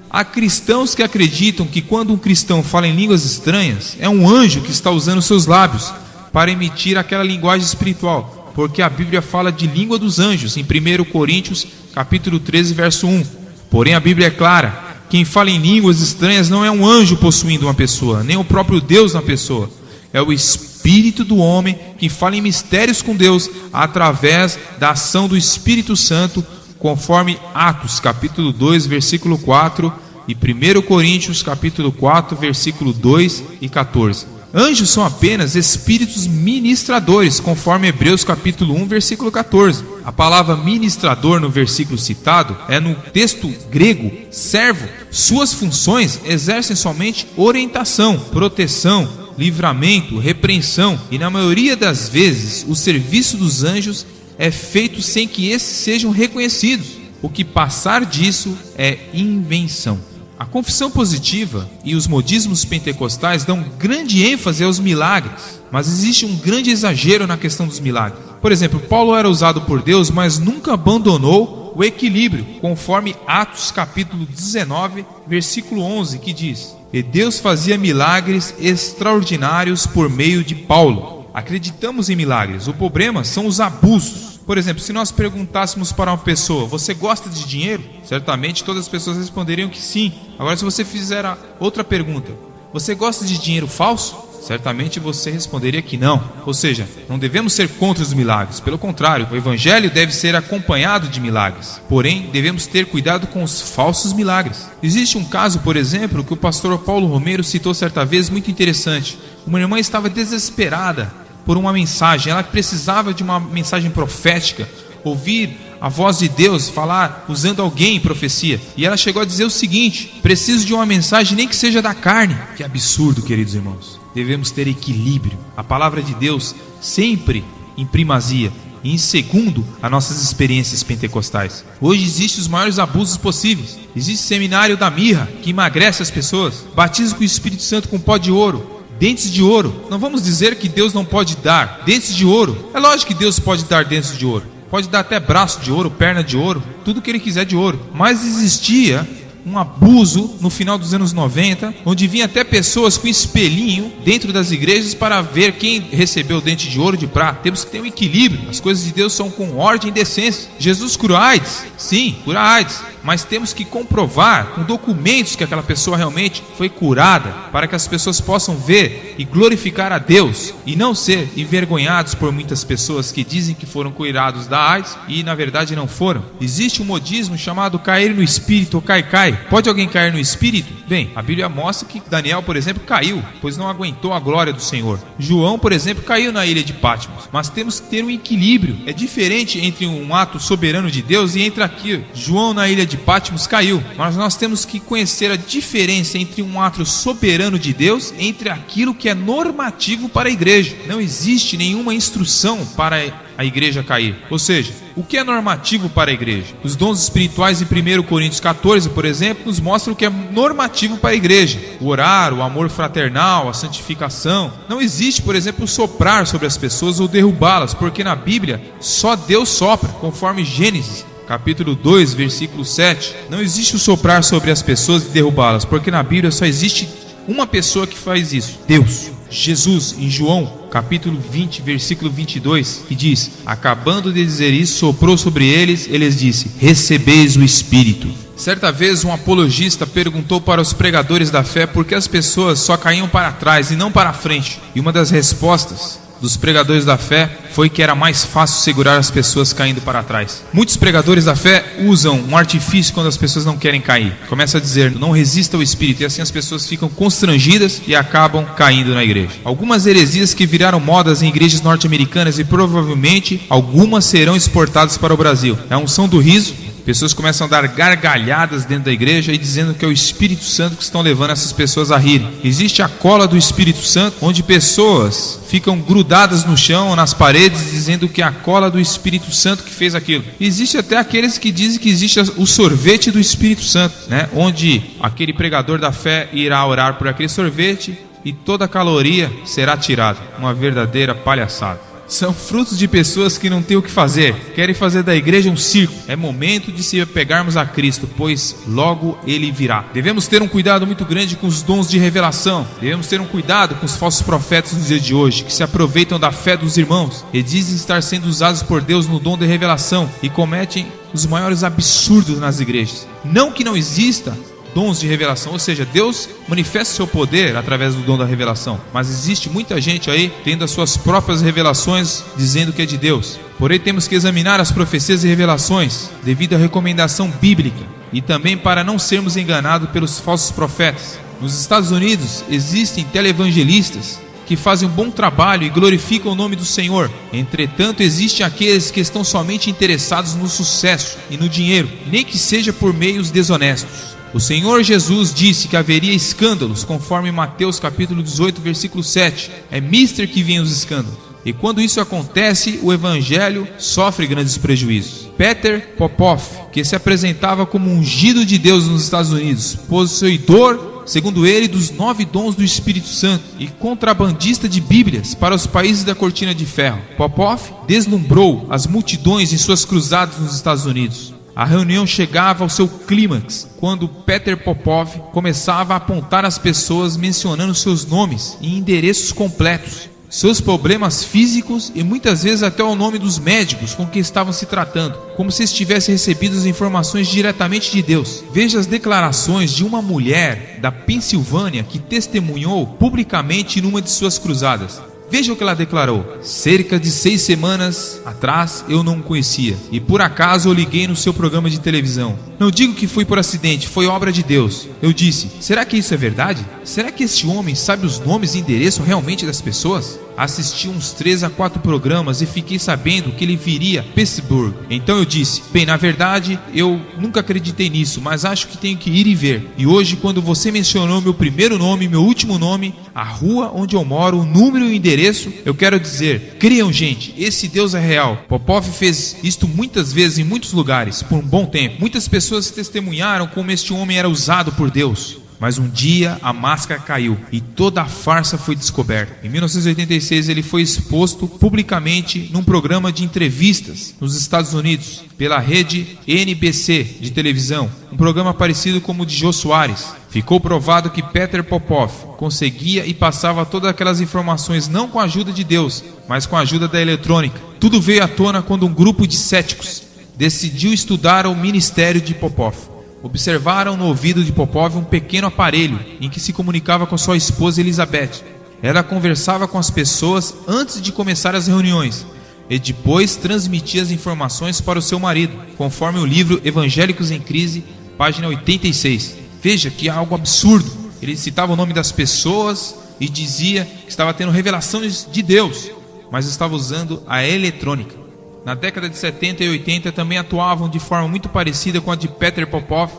Há cristãos que acreditam que quando um cristão fala em línguas estranhas, é um anjo que está usando seus lábios para emitir aquela linguagem espiritual, porque a Bíblia fala de língua dos anjos em 1 Coríntios capítulo 13, verso 1. Porém a Bíblia é clara: quem fala em línguas estranhas não é um anjo possuindo uma pessoa, nem o próprio Deus na pessoa. É o Espírito espírito do homem que fala em mistérios com Deus através da ação do Espírito Santo, conforme Atos capítulo 2, versículo 4 e 1 Coríntios capítulo 4, versículo 2 e 14. Anjos são apenas espíritos ministradores, conforme Hebreus capítulo 1, versículo 14. A palavra ministrador no versículo citado é no texto grego servo. Suas funções exercem somente orientação, proteção, livramento, repreensão, e na maioria das vezes o serviço dos anjos é feito sem que esses sejam reconhecidos. O que passar disso é invenção. A confissão positiva e os modismos pentecostais dão grande ênfase aos milagres, mas existe um grande exagero na questão dos milagres. Por exemplo, Paulo era usado por Deus, mas nunca abandonou o equilíbrio, conforme Atos capítulo 19, versículo 11, que diz: E Deus fazia milagres extraordinários por meio de Paulo. Acreditamos em milagres, o problema são os abusos. Por exemplo, se nós perguntássemos para uma pessoa: você gosta de dinheiro? Certamente todas as pessoas responderiam que sim. Agora, se você fizer outra pergunta: você gosta de dinheiro falso? Certamente você responderia que não. Ou seja, não devemos ser contra os milagres. Pelo contrário, o evangelho deve ser acompanhado de milagres. Porém, devemos ter cuidado com os falsos milagres. Existe um caso, por exemplo, que o pastor Paulo Romero citou certa vez, muito interessante. Uma irmã estava desesperada por uma mensagem. Ela precisava de uma mensagem profética, ouvir a voz de Deus falar usando alguém em profecia. E ela chegou a dizer o seguinte: preciso de uma mensagem, nem que seja da carne. Que absurdo, queridos irmãos. Devemos ter equilíbrio. A palavra de Deus sempre em primazia e em segundo as nossas experiências pentecostais. Hoje existem os maiores abusos possíveis. Existe seminário da mirra, que emagrece as pessoas, batismo com o Espírito Santo com pó de ouro, dentes de ouro. Não vamos dizer que Deus não pode dar dentes de ouro. É lógico que Deus pode dar dentes de ouro, pode dar até braço de ouro, perna de ouro, tudo que Ele quiser de ouro. Mas existia um abuso no final dos anos 90, onde vinha até pessoas com espelhinho dentro das igrejas para ver quem recebeu dente de ouro e de prata. Temos que ter um equilíbrio. As coisas de Deus são com ordem e decência. Jesus curou AIDS? Sim, cura AIDS. Mas temos que comprovar com documentos que aquela pessoa realmente foi curada, para que as pessoas possam ver e glorificar a Deus, e não ser envergonhados por muitas pessoas que dizem que foram curados da AIDS e na verdade não foram. Existe um modismo chamado cair no espírito ou cai. Pode alguém cair no espírito? Bem, a Bíblia mostra que Daniel, por exemplo, caiu, pois não aguentou a glória do Senhor. João, por exemplo, caiu na ilha de Patmos. Mas temos que ter um equilíbrio. É diferente entre um ato soberano de Deus e entre aqui. João na ilha de Patmos caiu, mas nós temos que conhecer a diferença entre um ato soberano de Deus e entre aquilo que é normativo para a igreja. Não existe nenhuma instrução para a igreja cair. Ou seja, o que é normativo para a igreja? Os dons espirituais em 1 Coríntios 14, por exemplo, nos mostram o que é normativo para a igreja. O orar, o amor fraternal, a santificação. Não existe, por exemplo, soprar sobre as pessoas ou derrubá-las, porque na Bíblia só Deus sopra, conforme Gênesis capítulo 2, versículo 7. Não existe o soprar sobre as pessoas e derrubá-las, porque na Bíblia só existe uma pessoa que faz isso: Deus. Jesus, em João capítulo 20, versículo 22, que diz: acabando de dizer isso, soprou sobre eles, eles disse: recebeis o Espírito. Certa vez um apologista perguntou para os pregadores da fé por que as pessoas só caíam para trás e não para frente. E uma das respostas dos pregadores da fé foi que era mais fácil segurar as pessoas caindo para trás. Muitos pregadores da fé usam um artifício quando as pessoas não querem cair. Começa a dizer: não resista ao Espírito, e assim as pessoas ficam constrangidas e acabam caindo na igreja. Algumas heresias que viraram modas em igrejas norte-americanas, e provavelmente algumas serão exportadas para o Brasil, é a unção do riso. Pessoas começam a dar gargalhadas dentro da igreja e dizendo que é o Espírito Santo que estão levando essas pessoas a rirem. Existe a cola do Espírito Santo, onde pessoas ficam grudadas no chão ou nas paredes dizendo que é a cola do Espírito Santo que fez aquilo. Existe até aqueles que dizem que existe o sorvete do Espírito Santo, né? Onde aquele pregador da fé irá orar por aquele sorvete e toda a caloria será tirada. Uma verdadeira palhaçada. São frutos de pessoas que não têm o que fazer, querem fazer da igreja um circo. É momento de se apegarmos a Cristo, pois logo Ele virá. Devemos ter um cuidado muito grande com os dons de revelação. Devemos ter um cuidado com os falsos profetas nos dias de hoje, que se aproveitam da fé dos irmãos e dizem estar sendo usados por Deus no dom de revelação e cometem os maiores absurdos nas igrejas. Não que não exista dons de revelação, ou seja, Deus manifesta seu poder através do dom da revelação, mas existe muita gente aí tendo as suas próprias revelações dizendo que é de Deus. Porém, temos que examinar as profecias e revelações devido à recomendação bíblica e também para não sermos enganados pelos falsos profetas. Nos Estados Unidos existem televangelistas que fazem um bom trabalho e glorificam o nome do Senhor. Entretanto, existem aqueles que estão somente interessados no sucesso e no dinheiro, nem que seja por meios desonestos. O Senhor Jesus disse que haveria escândalos, conforme Mateus capítulo 18, versículo 7. É mister que vem os escândalos. E quando isso acontece, o evangelho sofre grandes prejuízos. Peter Popoff, que se apresentava como ungido de Deus nos Estados Unidos, possuidor, segundo ele, dos 9 dons do Espírito Santo e contrabandista de Bíblias para os países da Cortina de Ferro. Popoff deslumbrou as multidões em suas cruzadas nos Estados Unidos. A reunião chegava ao seu clímax quando Peter Popoff começava a apontar as pessoas mencionando seus nomes e endereços completos, seus problemas físicos e muitas vezes até o nome dos médicos com quem estavam se tratando, como se estivesse recebido as informações diretamente de Deus. Veja as declarações de uma mulher da Pensilvânia que testemunhou publicamente numa de suas cruzadas. Veja o que ela declarou: cerca de 6 semanas atrás eu não o conhecia e por acaso eu liguei no seu programa de televisão. Não digo que foi por acidente, foi obra de Deus. Eu disse: será que isso é verdade? Será que este homem sabe os nomes e endereço realmente das pessoas? Assisti uns 3 a 4 programas e fiquei sabendo que ele viria a Pittsburgh. Então eu disse: bem, na verdade eu nunca acreditei nisso, mas acho que tenho que ir e ver. E hoje, quando você mencionou meu primeiro nome, meu último nome, a rua onde eu moro, o número e o endereço, eu quero dizer: criam, gente, esse Deus é real. Popoff fez isto muitas vezes em muitos lugares, por um bom tempo. Muitas pessoas testemunharam como este homem era usado por Deus. Mas um dia a máscara caiu e toda a farsa foi descoberta. Em 1986 ele foi exposto publicamente num programa de entrevistas nos Estados Unidos pela rede NBC de televisão, um programa parecido como o de Jô Soares. Ficou provado que Peter Popoff conseguia e passava todas aquelas informações não com a ajuda de Deus, mas com a ajuda da eletrônica. Tudo veio à tona quando um grupo de céticos decidiu estudar o ministério de Popoff. Observaram no ouvido de Popoff um pequeno aparelho em que se comunicava com sua esposa Elizabeth. Ela conversava com as pessoas antes de começar as reuniões e depois transmitia as informações para o seu marido, conforme o livro Evangélicos em Crise, página 86. Veja que é algo absurdo. Ele citava o nome das pessoas e dizia que estava tendo revelações de Deus, mas estava usando a eletrônica. Na década de 70 e 80 também atuavam de forma muito parecida com a de Peter Popoff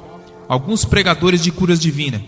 alguns pregadores de curas divinas.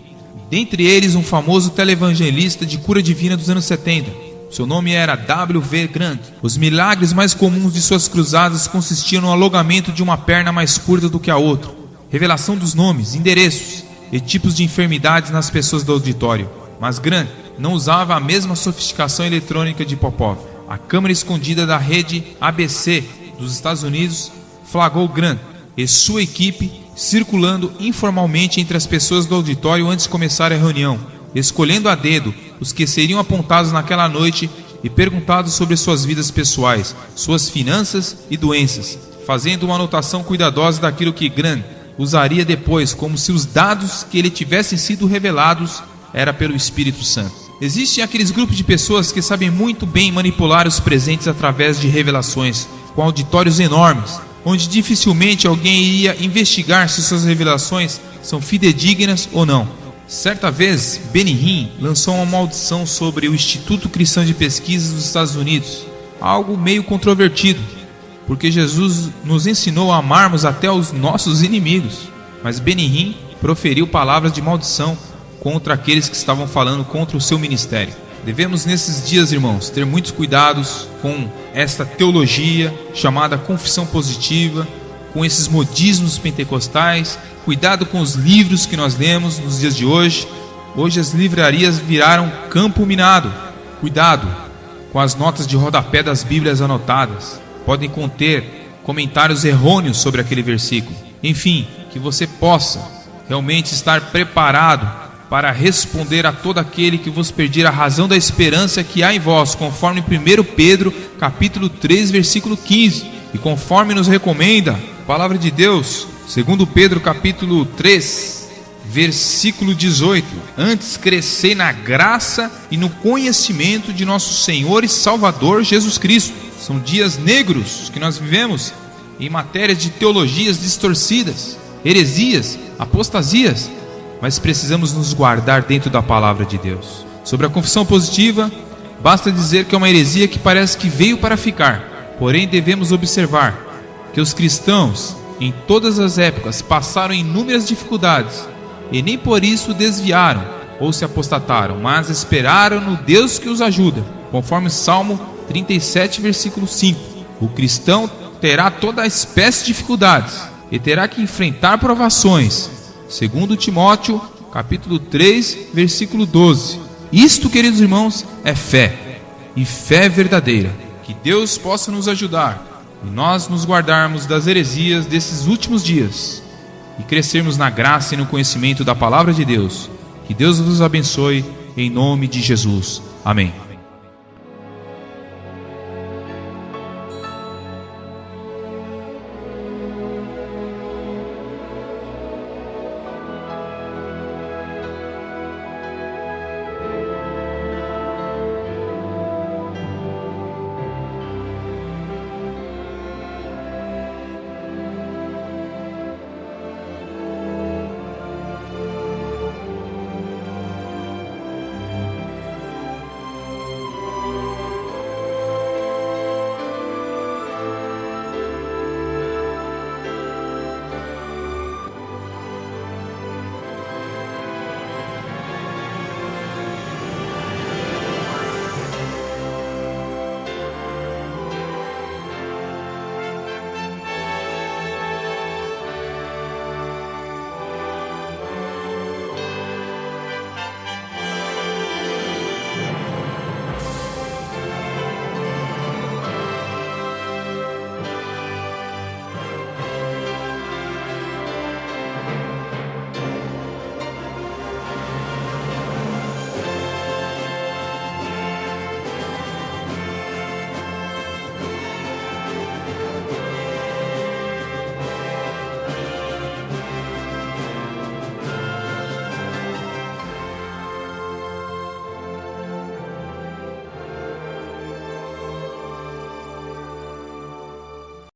Dentre eles, um famoso televangelista de cura divina dos anos 70. Seu nome era W.V. Grant. Os milagres mais comuns de suas cruzadas consistiam no alongamento de uma perna mais curta do que a outra, revelação dos nomes, endereços e tipos de enfermidades nas pessoas do auditório. Mas Grant não usava a mesma sofisticação eletrônica de Popoff. A câmera escondida da rede ABC dos Estados Unidos flagrou Grant e sua equipe circulando informalmente entre as pessoas do auditório antes de começar a reunião, escolhendo a dedo os que seriam apontados naquela noite e perguntados sobre suas vidas pessoais, suas finanças e doenças, fazendo uma anotação cuidadosa daquilo que Grant usaria depois, como se os dados que lhe tivessem sido revelados era pelo Espírito Santo. Existem aqueles grupos de pessoas que sabem muito bem manipular os presentes através de revelações, com auditórios enormes, onde dificilmente alguém iria investigar se suas revelações são fidedignas ou não. Certa vez, Benny Hinn lançou uma maldição sobre o Instituto Cristão de Pesquisas dos Estados Unidos, algo meio controvertido, porque Jesus nos ensinou a amarmos até os nossos inimigos, mas Benny Hinn proferiu palavras de maldição contra aqueles que estavam falando contra o seu ministério. Devemos nesses dias, irmãos, ter muitos cuidados com esta teologia chamada confissão positiva, com esses modismos pentecostais, cuidado com os livros que nós lemos nos dias de hoje. Hoje as livrarias viraram campo minado. Cuidado com as notas de rodapé das Bíblias anotadas. Podem conter comentários errôneos sobre aquele versículo. Enfim, que você possa realmente estar preparado para responder a todo aquele que vos pedir a razão da esperança que há em vós, conforme 1 Pedro, capítulo 3, versículo 15. E conforme nos recomenda a palavra de Deus, 2 Pedro, capítulo 3, versículo 18: antes crescei na graça e no conhecimento de nosso Senhor e Salvador Jesus Cristo. São dias negros que nós vivemos em matéria de teologias distorcidas, heresias, apostasias, mas precisamos nos guardar dentro da palavra de Deus. Sobre a confissão positiva, basta dizer que é uma heresia que parece que veio para ficar, porém devemos observar que os cristãos em todas as épocas passaram inúmeras dificuldades e nem por isso desviaram ou se apostataram, mas esperaram no Deus que os ajuda, conforme Salmo 37, versículo 5. O cristão terá toda espécie de dificuldades e terá que enfrentar provações, segundo Timóteo, capítulo 3, versículo 12. Isto, queridos irmãos, é fé, e fé verdadeira. Que Deus possa nos ajudar e nós nos guardarmos das heresias desses últimos dias e crescermos na graça e no conhecimento da palavra de Deus. Que Deus nos abençoe, em nome de Jesus. Amém.